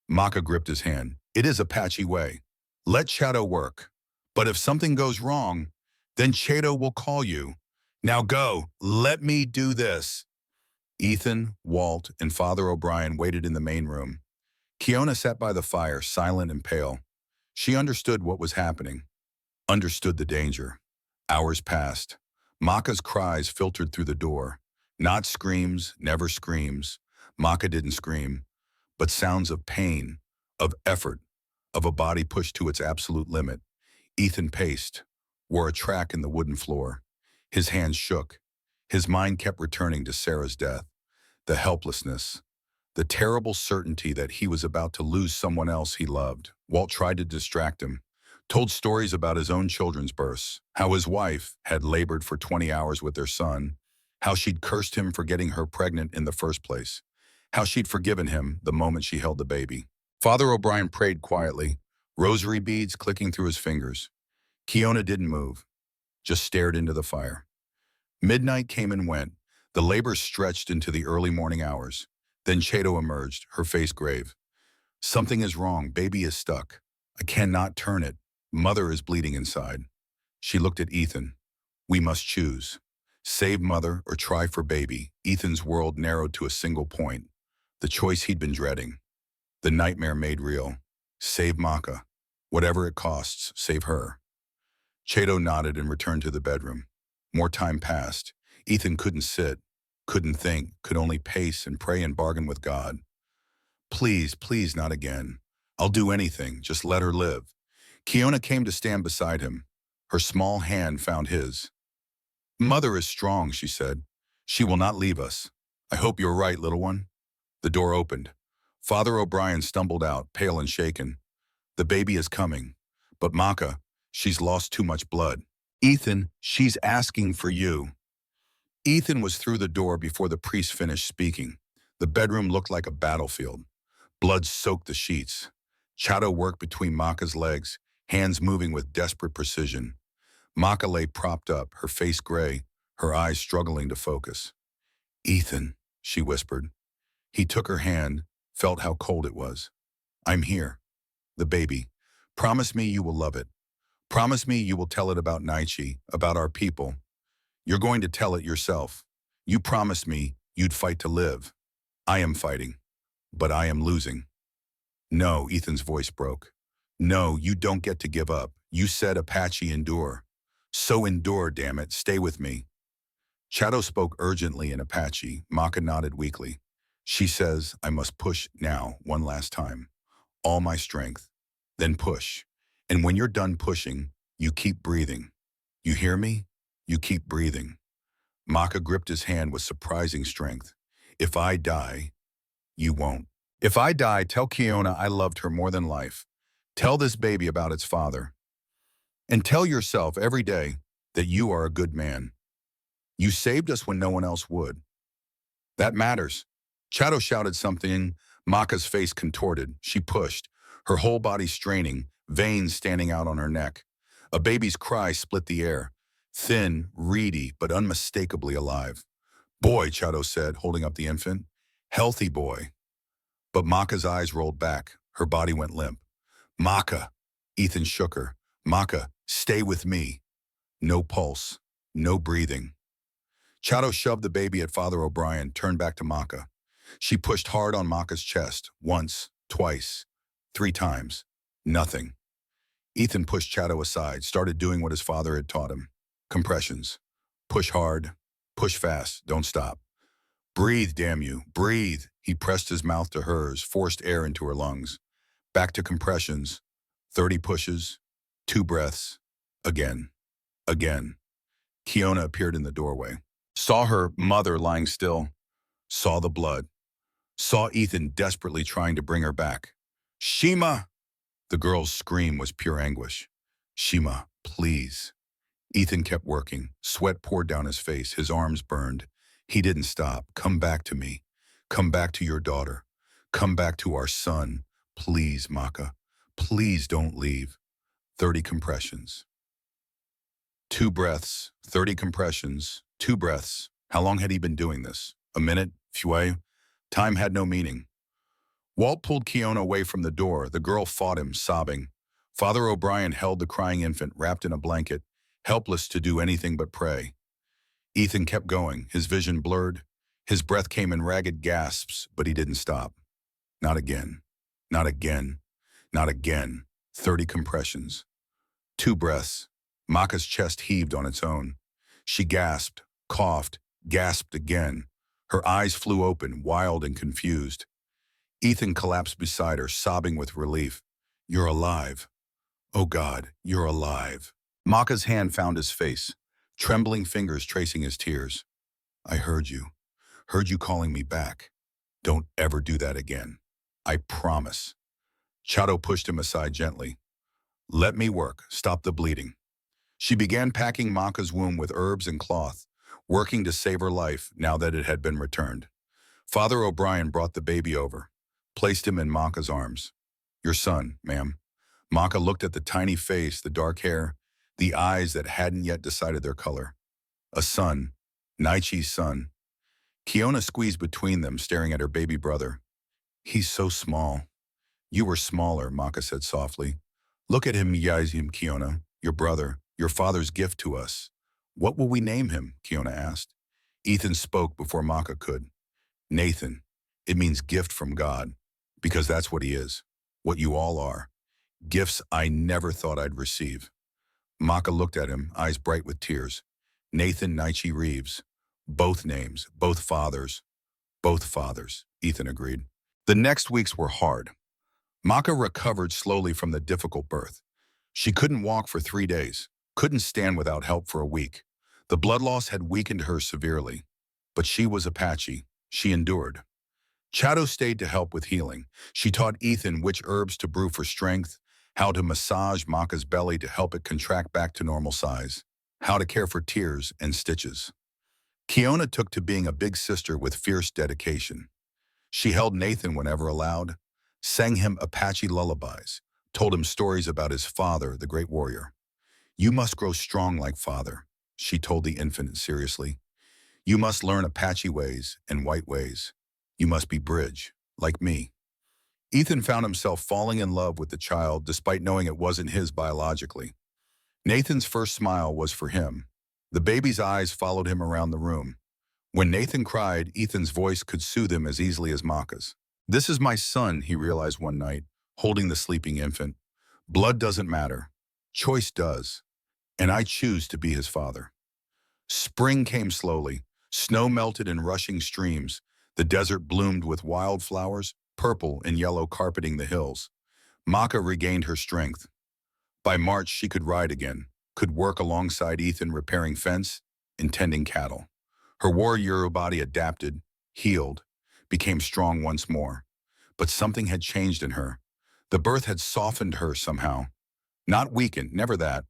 Maka gripped his hand. It is Apache way. Let Chato work. But if something goes wrong, then Chato will call you. Now go, let me do this. Ethan, Walt, and Father O'Brien waited in the main room. Kiona sat by the fire, silent and pale. She understood what was happening, understood the danger. Hours passed. Maka's cries filtered through the door. Not screams, never screams. Maka didn't scream, but sounds of pain, of effort, of a body pushed to its absolute limit. Ethan paced, wore a track in the wooden floor. His hands shook. His mind kept returning to Sarah's death, the helplessness, the terrible certainty that he was about to lose someone else he loved. Walt tried to distract him, told stories about his own children's births, how his wife had labored for 20 hours with their son, how she'd cursed him for getting her pregnant in the first place, how she'd forgiven him the moment she held the baby. Father O'Brien prayed quietly, rosary beads clicking through his fingers. Kiona didn't move, just stared into the fire. Midnight came and went. The labor stretched into the early morning hours. Then Chato emerged, her face grave. Something is wrong. Baby is stuck. I cannot turn it. Mother is bleeding inside. She looked at Ethan. We must choose. Save mother or try for baby. Ethan's world narrowed to a single point. The choice he'd been dreading. The nightmare made real. Save Maka. Whatever it costs, save her. Chato nodded and returned to the bedroom. More time passed. Ethan couldn't sit, couldn't think, could only pace and pray and bargain with God. Please, please, not again. I'll do anything. Just let her live. Kiona came to stand beside him. Her small hand found his. Mother is strong, she said. She will not leave us. I hope you're right, little one. The door opened. Father O'Brien stumbled out, pale and shaken. The baby is coming. But Maka, she's lost too much blood. Ethan, she's asking for you. Ethan was through the door before the priest finished speaking. The bedroom looked like a battlefield. Blood soaked the sheets. Chato worked between Maka's legs, hands moving with desperate precision. Maka lay propped up, her face gray, her eyes struggling to focus. Ethan, she whispered. He took her hand, felt how cold it was. I'm here. The baby. Promise me you will love it. Promise me you will tell it about Naichi, about our people. You're going to tell it yourself. You promised me you'd fight to live. I am fighting, but I am losing. No, Ethan's voice broke. No, you don't get to give up. You said Apache endure. So endure, damn it, stay with me. Chato spoke urgently in Apache. Maka nodded weakly. She says, I must push now, one last time. All my strength. Then push. And when you're done pushing, you keep breathing. You hear me? You keep breathing. Maka gripped his hand with surprising strength. If I die, you won't. If I die, tell Kiona I loved her more than life. Tell this baby about its father. And tell yourself every day that you are a good man. You saved us when no one else would. That matters. Chato shouted something. Maka's face contorted. She pushed, her whole body straining, veins standing out on her neck. A baby's cry split the air. Thin, reedy, but unmistakably alive. Boy, Chato said, holding up the infant. Healthy boy. But Maka's eyes rolled back. Her body went limp. Maka. Ethan shook her. Maka, stay with me. No pulse. No breathing. Chato shoved the baby at Father O'Brien, turned back to Maka. She pushed hard on Maka's chest, once, twice, 3 times. Nothing. Ethan pushed Chato aside, started doing what his father had taught him. Compressions. Push hard, push fast, don't stop. Breathe, damn you, breathe. He pressed his mouth to hers, forced air into her lungs. Back to compressions. 30 pushes, 2 breaths. Again. Again. Kiona appeared in the doorway. Saw her mother lying still. Saw the blood. Saw Ethan desperately trying to bring her back. Shima! The girl's scream was pure anguish. Shima, please. Ethan kept working. Sweat poured down his face. His arms burned. He didn't stop. Come back to me. Come back to your daughter. Come back to our son. Please, Maka. Please don't leave. 30 compressions. 2 breaths. 30 compressions. 2 breaths. How long had he been doing this? A minute? Few? Time had no meaning. Walt pulled Kiona away from the door. The girl fought him, sobbing. Father O'Brien held the crying infant wrapped in a blanket, helpless to do anything but pray. Ethan kept going, his vision blurred. His breath came in ragged gasps, but he didn't stop. Not again. Not again. Not again. 30 compressions. 2 breaths. Maka's chest heaved on its own. She gasped, coughed, gasped again. Her eyes flew open, wild and confused. Ethan collapsed beside her, sobbing with relief. You're alive. Oh God, you're alive. Maka's hand found his face, trembling fingers tracing his tears. I heard you calling me back. Don't ever do that again. I promise. Chato pushed him aside gently. Let me work, stop the bleeding. She began packing Maka's wound with herbs and cloth, working to save her life now that it had been returned. Father O'Brien brought the baby over, placed him in Maka's arms. Your son, ma'am. Maka looked at the tiny face, the dark hair, the eyes that hadn't yet decided their color. A son, Naichi's son. Kiona squeezed between them, staring at her baby brother. He's so small. You were smaller, Maka said softly. Look at him, Yazim, Kiona, your brother, your father's gift to us. What will we name him? Kiona asked. Ethan spoke before Maka could. Nathan. It means gift from God, because that's what he is, what you all are. Gifts I never thought I'd receive. Maka looked at him, eyes bright with tears. Nathan Naichi Reeves. Both names, both fathers, Ethan agreed. The next weeks were hard. Maka recovered slowly from the difficult birth. She couldn't walk for 3 days, couldn't stand without help for a week. The blood loss had weakened her severely, but she was Apache. She endured. Chato stayed to help with healing. She taught Ethan which herbs to brew for strength, how to massage Maka's belly to help it contract back to normal size, how to care for tears and stitches. Kiona took to being a big sister with fierce dedication. She held Nathan whenever allowed, sang him Apache lullabies, told him stories about his father, the great warrior. You must grow strong like father, she told the infant seriously. You must learn Apache ways and white ways. You must be bridge, like me. Ethan found himself falling in love with the child despite knowing it wasn't his biologically. Nathan's first smile was for him. The baby's eyes followed him around the room. When Nathan cried, Ethan's voice could soothe him as easily as Maka's. This is my son, he realized one night, holding the sleeping infant. Blood doesn't matter. Choice does. And I choose to be his father. Spring came slowly. Snow melted in rushing streams. The desert bloomed with wildflowers, purple and yellow carpeting the hills. Maka regained her strength. By March, she could ride again, could work alongside Ethan repairing fence and tending cattle. Her warrior body adapted, healed, became strong once more. But something had changed in her. The birth had softened her somehow. Not weakened, never that,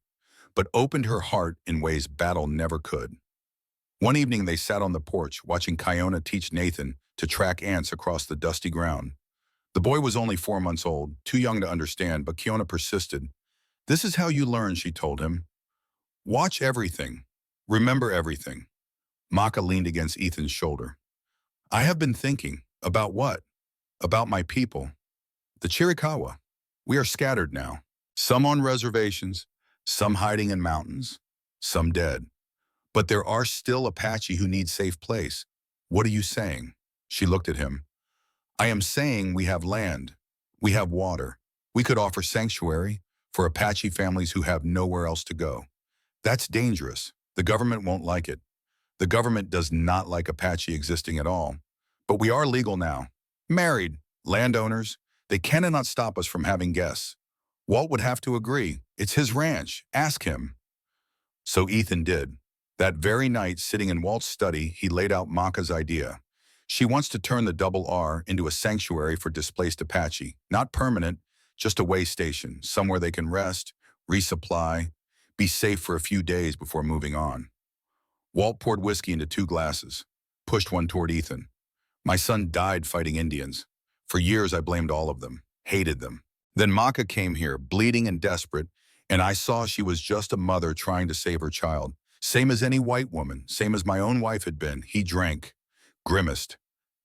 but opened her heart in ways battle never could. One evening they sat on the porch, watching Kiona teach Nathan to track ants across the dusty ground. The boy was only 4 months old, too young to understand, but Kiona persisted. "This is how you learn," she told him. "Watch everything. Remember everything." Maka leaned against Ethan's shoulder. "I have been thinking." "About what?" "About my people. The Chiricahua. We are scattered now. Some on reservations, some hiding in mountains, some dead. But there are still Apache who need safe place." "What are you saying?" She looked at him. "I am saying we have land. We have water. We could offer sanctuary for Apache families who have nowhere else to go. That's dangerous. The government won't like it. The government does not like Apache existing at all. But we are legal now. Married. Landowners. They cannot stop us from having guests. Walt would have to agree. It's his ranch. Ask him." So Ethan did. That very night, sitting in Walt's study, he laid out Maka's idea. She wants to turn the Double R into a sanctuary for displaced Apache. Not permanent, just a way station, somewhere they can rest, resupply, be safe for a few days before moving on. Walt poured whiskey into 2 glasses, pushed one toward Ethan. "My son died fighting Indians. For years I blamed all of them, hated them. Then Maka came here, bleeding and desperate, and I saw she was just a mother trying to save her child. Same as any white woman, same as my own wife had been." He drank, grimaced.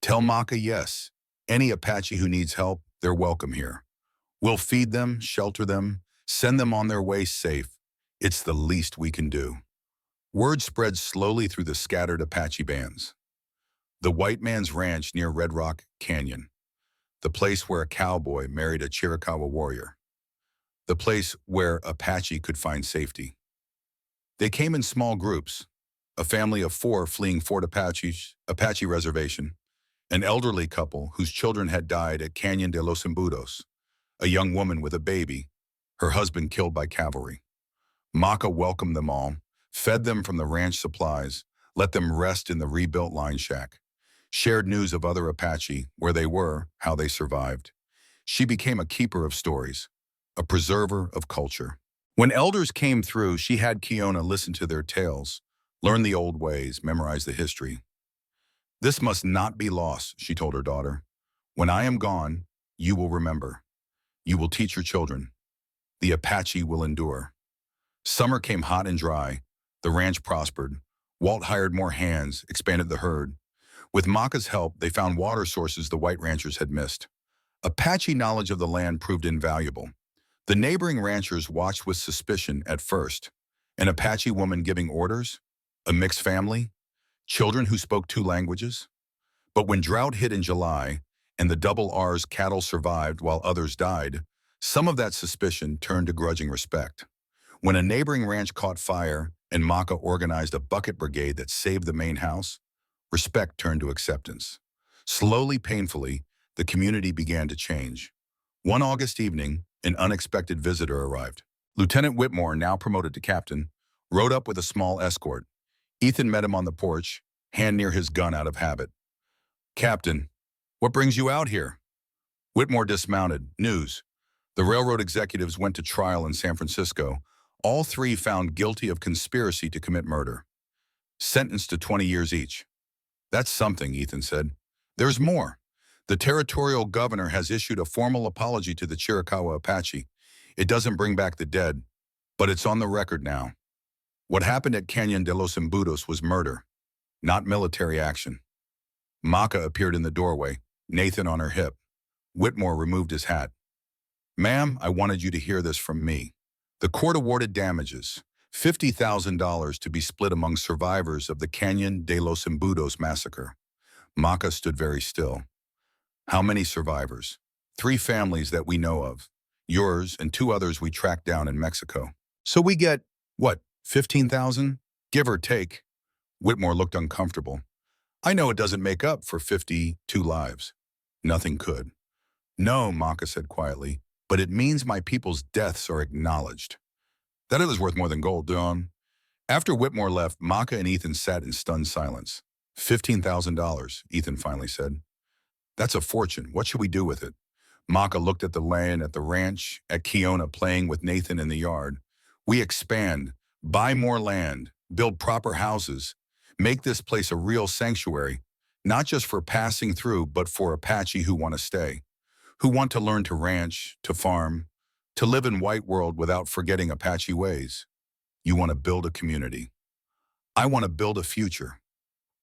"Tell Maka yes. Any Apache who needs help, they're welcome here. We'll feed them, shelter them, send them on their way safe. It's the least we can do." Word spread slowly through the scattered Apache bands. The white man's ranch near Red Rock Canyon. The place where a cowboy married a Chiricahua warrior. The place where Apache could find safety. They came in small groups. A family of 4 fleeing Fort Apache Reservation. An elderly couple whose children had died at Canyon de los Embudos. A young woman with a baby, her husband killed by cavalry. Maka welcomed them all, fed them from the ranch supplies, let them rest in the rebuilt line shack. Shared news of other Apache, where they were, how they survived. She became a keeper of stories, a preserver of culture. When elders came through, she had Kiona listen to their tales, learn the old ways, memorize the history. "This must not be lost," she told her daughter. "When I am gone, you will remember. You will teach your children. The Apache will endure." Summer came hot and dry. The ranch prospered. Walt hired more hands, expanded the herd. With Maka's help, they found water sources the white ranchers had missed. Apache knowledge of the land proved invaluable. The neighboring ranchers watched with suspicion at first. An Apache woman giving orders? A mixed family? Children who spoke 2 languages? But when drought hit in July, and the Double R's cattle survived while others died, some of that suspicion turned to grudging respect. When a neighboring ranch caught fire and Maka organized a bucket brigade that saved the main house, respect turned to acceptance. Slowly, painfully, the community began to change. One August evening, an unexpected visitor arrived. Lieutenant Whitmore, now promoted to captain, rode up with a small escort. Ethan met him on the porch, hand near his gun out of habit. "Captain, what brings you out here?" Whitmore dismounted. "News. The railroad executives went to trial in San Francisco. All 3 found guilty of conspiracy to commit murder. Sentenced to 20 years each." "That's something," Ethan said. "There's more. The territorial governor has issued a formal apology to the Chiricahua Apache. It doesn't bring back the dead, but it's on the record now. What happened at Canyon de los Embudos was murder, not military action." Maka appeared in the doorway, Nathan on her hip. Whitmore removed his hat. "Ma'am, I wanted you to hear this from me. The court awarded damages, $50,000 to be split among survivors of the Canyon de los Embudos massacre." Maka stood very still. "How many survivors?" "3 families that we know of. Yours and 2 others we tracked down in Mexico." "So we get, what, 15,000? Give or take." Whitmore looked uncomfortable. "I know it doesn't make up for 52 lives." "Nothing could." "No," Maka said quietly, "but it means my people's deaths are acknowledged." "That is worth more than gold, Dawn." After Whitmore left, Maka and Ethan sat in stunned silence. $15,000, Ethan finally said. That's a fortune. What should we do with it? Maka looked at the land at the ranch, at Kiona playing with Nathan in the yard. We expand, buy more land, build proper houses, make this place a real sanctuary, not just for passing through, but for Apache who want to stay, who want to learn to ranch, to farm, to live in white world without forgetting Apache ways. You want to build a community. I want to build a future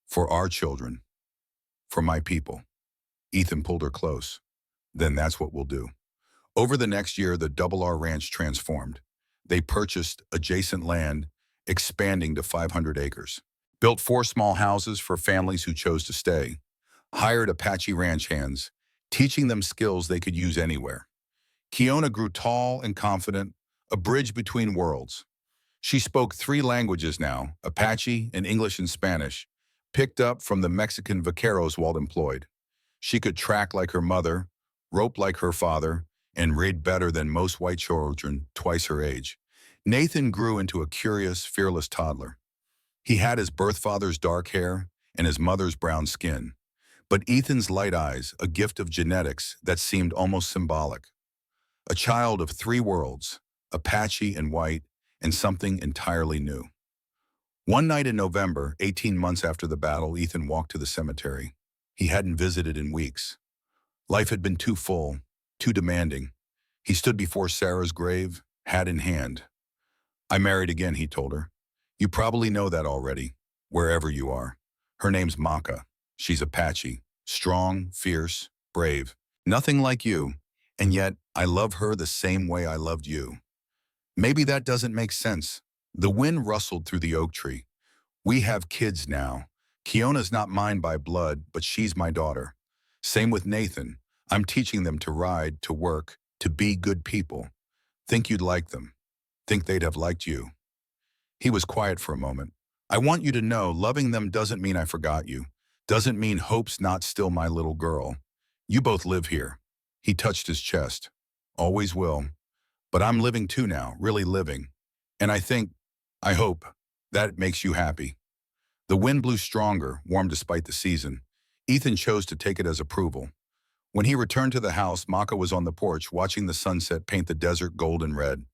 for our children, for my people. Ethan pulled her close. Then that's what we'll do. Over the next year, the Double R Ranch transformed. They purchased adjacent land, expanding to 500 acres. Built 4 small houses for families who chose to stay. Hired Apache ranch hands, teaching them skills they could use anywhere. Kiona grew tall and confident, a bridge between worlds. She spoke 3 languages now, Apache and English and Spanish, picked up from the Mexican vaqueros Walt employed. She could track like her mother, rope like her father, and read better than most white children twice her age. Nathan grew into a curious, fearless toddler. He had his birth father's dark hair and his mother's brown skin, but Ethan's light eyes, a gift of genetics that seemed almost symbolic. A child of 3 worlds, Apache and white, and something entirely new. One night in November, 18 months after the battle, Ethan walked to the cemetery. He hadn't visited in weeks. Life had been too full, too demanding. He stood before Sarah's grave, hat in hand. I married again, he told her. You probably know that already, wherever you are. Her name's Maka. She's Apache, strong, fierce, brave. Nothing like you, and yet I love her the same way I loved you. Maybe that doesn't make sense. The wind rustled through the oak tree. We have kids now. Kiona's not mine by blood, but she's my daughter. Same with Nathan. I'm teaching them to ride, to work, to be good people. Think you'd like them. Think they'd have liked you. He was quiet for a moment. I want you to know loving them doesn't mean I forgot you. Doesn't mean Hope's not still my little girl. You both live here. He touched his chest. Always will. But I'm living too now, really living. And I hope, that makes you happy. The wind blew stronger, warm despite the season. Ethan chose to take it as approval. When he returned to the house, Maka was on the porch watching the sunset paint the desert gold and red.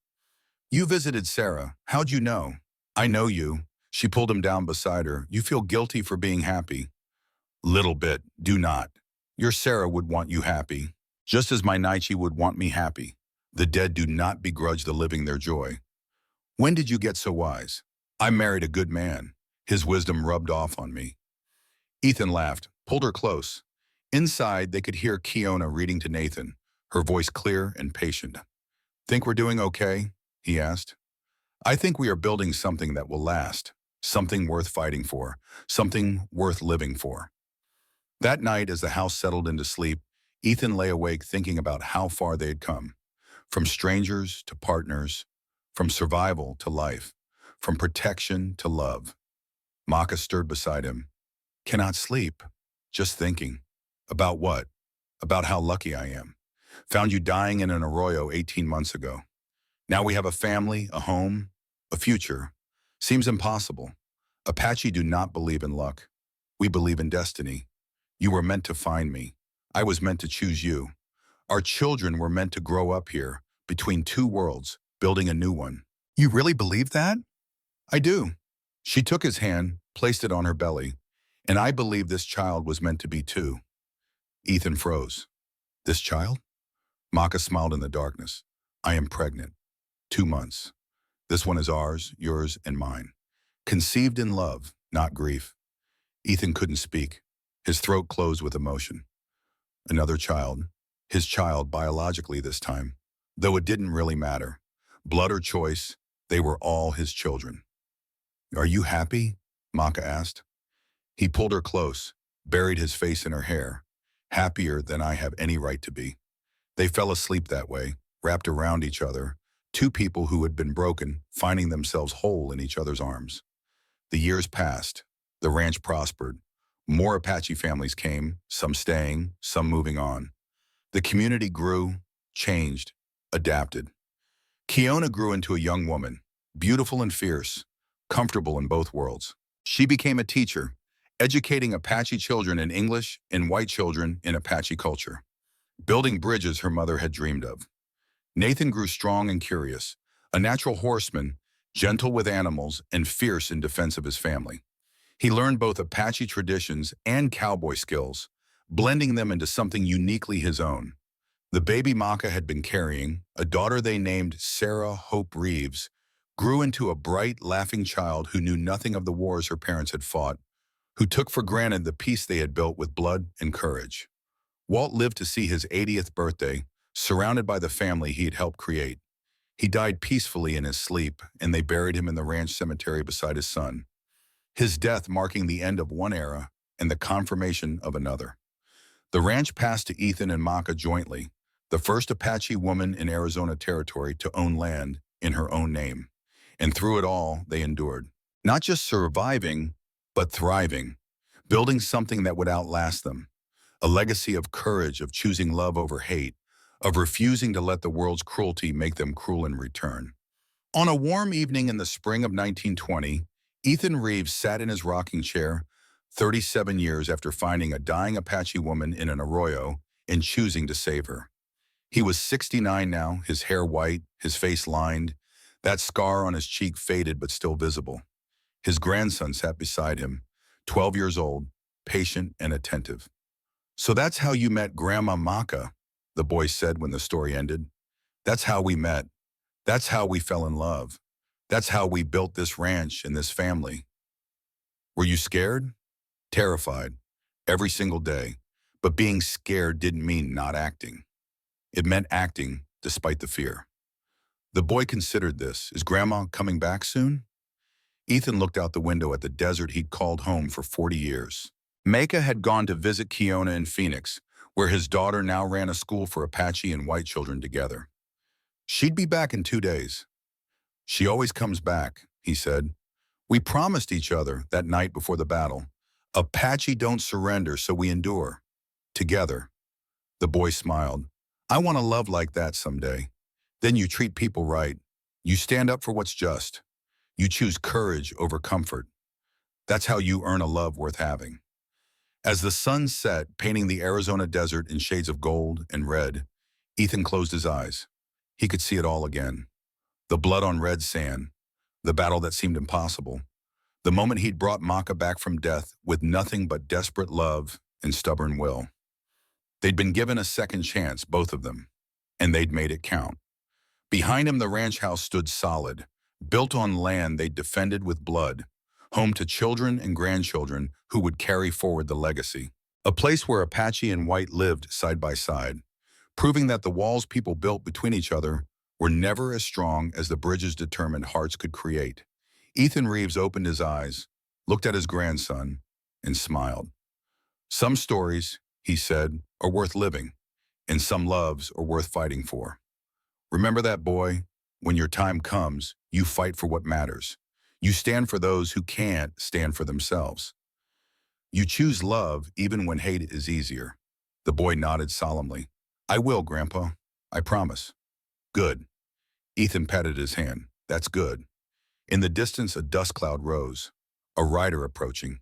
You visited Sarah. How'd you know? I know you. She pulled him down beside her. You feel guilty for being happy. Little bit, do not. Your Sarah would want you happy, just as my Naichi would want me happy. The dead do not begrudge the living their joy. When did you get so wise? I married a good man. His wisdom rubbed off on me. Ethan laughed, pulled her close. Inside, they could hear Kiona reading to Nathan, her voice clear and patient. Think we're doing okay? He asked. I think we are building something that will last, something worth fighting for, something worth living for. That night, as the house settled into sleep, Ethan lay awake thinking about how far they had come. From strangers to partners, from survival to life, from protection to love. Maka stirred beside him. Cannot sleep. Just thinking. About what? About how lucky I am. Found you dying in an arroyo 18 months ago. Now we have a family, a home, a future. Seems impossible. Apache do not believe in luck. We believe in destiny. You were meant to find me. I was meant to choose you. Our children were meant to grow up here, between 2 worlds, building a new one. You really believe that? I do. She took his hand, placed it on her belly, and I believe this child was meant to be too. Ethan froze. This child? Maka smiled in the darkness. I am pregnant. 2 months. This one is ours, yours, and mine. Conceived in love, not grief. Ethan couldn't speak. His throat closed with emotion. Another child. His child biologically this time. Though it didn't really matter. Blood or choice, they were all his children. Are you happy? Maka asked. He pulled her close, buried his face in her hair. Happier than I have any right to be. They fell asleep that way, wrapped around each other, 2 people who had been broken, finding themselves whole in each other's arms. The years passed. The ranch prospered. More Apache families came, some staying, some moving on. The community grew, changed, adapted. Kiona grew into a young woman, beautiful and fierce, comfortable in both worlds. She became a teacher, educating Apache children in English and white children in Apache culture, building bridges her mother had dreamed of. Nathan grew strong and curious, a natural horseman, gentle with animals and fierce in defense of his family. He learned both Apache traditions and cowboy skills, blending them into something uniquely his own. The baby Maka had been carrying, a daughter they named Sarah Hope Reeves, grew into a bright, laughing child who knew nothing of the wars her parents had fought, who took for granted the peace they had built with blood and courage. Walt lived to see his 80th birthday, surrounded by the family he had helped create. He died peacefully in his sleep, and they buried him in the ranch cemetery beside his son, his death marking the end of one era and the confirmation of another. The ranch passed to Ethan and Maka jointly, the first Apache woman in Arizona territory to own land in her own name. And through it all, they endured. Not just surviving, but thriving, building something that would outlast them. A legacy of courage, of choosing love over hate, of refusing to let the world's cruelty make them cruel in return. On a warm evening in the spring of 1920, Ethan Reeves sat in his rocking chair, 37 years after finding a dying Apache woman in an arroyo and choosing to save her. He was 69 now, his hair white, his face lined, that scar on his cheek faded but still visible. His grandson sat beside him, 12 years old, patient and attentive. "So that's how you met Grandma Maka," the boy said when the story ended. "That's how we met. That's how we fell in love. That's how we built this ranch and this family." "Were you scared?" "Terrified. Every single day. But being scared didn't mean not acting. It meant acting despite the fear." The boy considered this. Is Grandma coming back soon? Ethan looked out the window at the desert he'd called home for 40 years. Maka had gone to visit Kiona in Phoenix, where his daughter now ran a school for Apache and white children together. "She'd be back in 2 days. She always comes back," he said. "We promised each other that night before the battle. Apache don't surrender, so we endure. Together." The boy smiled. "I want a love like that someday. Then you treat people right. You stand up for what's just. You choose courage over comfort. That's how you earn a love worth having." As the sun set, painting the Arizona desert in shades of gold and red, Ethan closed his eyes. He could see it all again. The blood on red sand, the battle that seemed impossible, the moment he'd brought Maka back from death with nothing but desperate love and stubborn will. They'd been given a second chance, both of them, and they'd made it count. Behind him, the ranch house stood solid, built on land they'd defended with blood, home to children and grandchildren who would carry forward the legacy. A place where Apache and white lived side by side, proving that the walls people built between each other were never as strong as the bridges determined hearts could create. Ethan Reeves opened his eyes, looked at his grandson, and smiled. "Some stories," he said, "are worth living, and some loves are worth fighting for. Remember that, boy. When your time comes, you fight for what matters. You stand for those who can't stand for themselves. You choose love even when hate is easier." The boy nodded solemnly. "I will, Grandpa. I promise." "Good." Ethan patted his hand. "That's good." In the distance, a dust cloud rose. A rider approaching.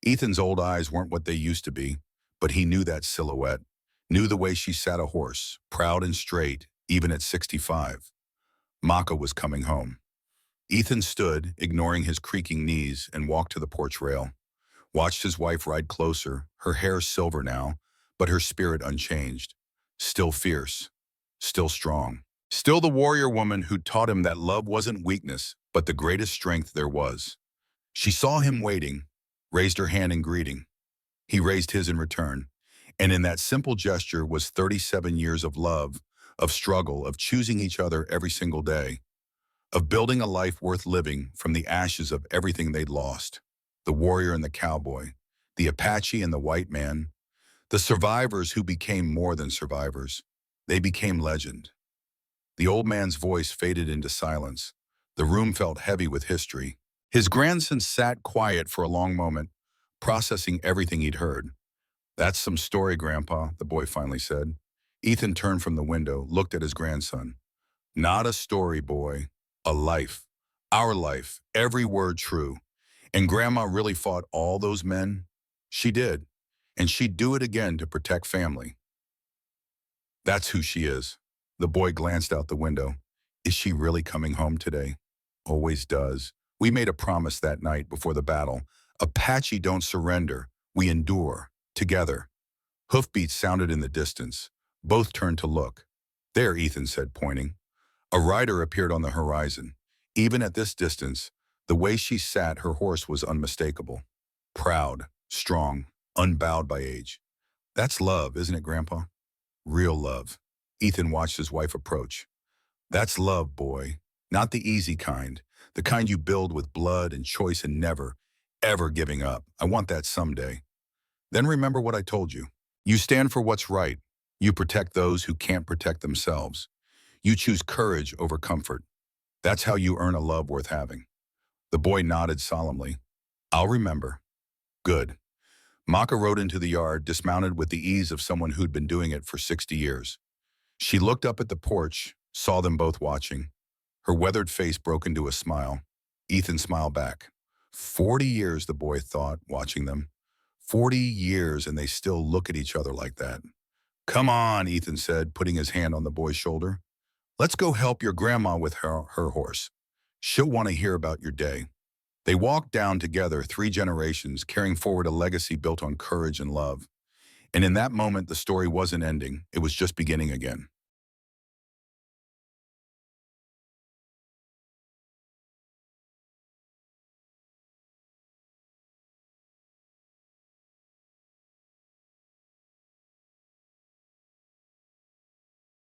Ethan's old eyes weren't what they used to be, but he knew that silhouette, knew the way she sat a horse, proud and straight, even at 65. Maka was coming home. Ethan stood, ignoring his creaking knees, and walked to the porch rail. Watched his wife ride closer, her hair silver now, but her spirit unchanged. Still fierce, still strong. Still the warrior woman who taught him that love wasn't weakness, but the greatest strength there was. She saw him waiting, raised her hand in greeting. He raised his in return. And in that simple gesture was 37 years of love, of struggle, of choosing each other every single day, of building a life worth living from the ashes of everything they'd lost. The warrior and the cowboy, the Apache and the white man, the survivors who became more than survivors. They became legend. The old man's voice faded into silence. The room felt heavy with history. His grandson sat quiet for a long moment, processing everything he'd heard. "That's some story, Grandpa," the boy finally said. Ethan turned from the window, looked at his grandson. "Not a story, boy. A life. Our life. Every word true. And Grandma really fought all those men?" She did, and she'd do it again to protect family. That's who she is. The boy glanced out the window. Is she really coming home today? Always does. We made a promise that night before the battle. Apache don't surrender. We endure. Together. Hoofbeats sounded in the distance. Both turned to look. There, Ethan said, pointing. A rider appeared on the horizon. Even at this distance, the way she sat, her horse was unmistakable. Proud, strong, unbowed by age. That's love, isn't it, Grandpa? Real love. Ethan watched his wife approach. That's love, boy. Not the easy kind. The kind you build with blood and choice and never, ever giving up. I want that someday. Then remember what I told you. You stand for what's right. You protect those who can't protect themselves. You choose courage over comfort. That's how you earn a love worth having. The boy nodded solemnly. I'll remember. Good. Maka rode into the yard, dismounted with the ease of someone who'd been doing it for 60 years. She looked up at the porch, saw them both watching. Her weathered face broke into a smile. Ethan smiled back. 40 years, the boy thought, watching them. 40 years, and they still look at each other like that. Come on, Ethan said, putting his hand on the boy's shoulder. Let's go help your grandma with her horse. She'll want to hear about your day. They walked down together 3 generations, carrying forward a legacy built on courage and love. And in that moment, the story wasn't ending. It was just beginning again.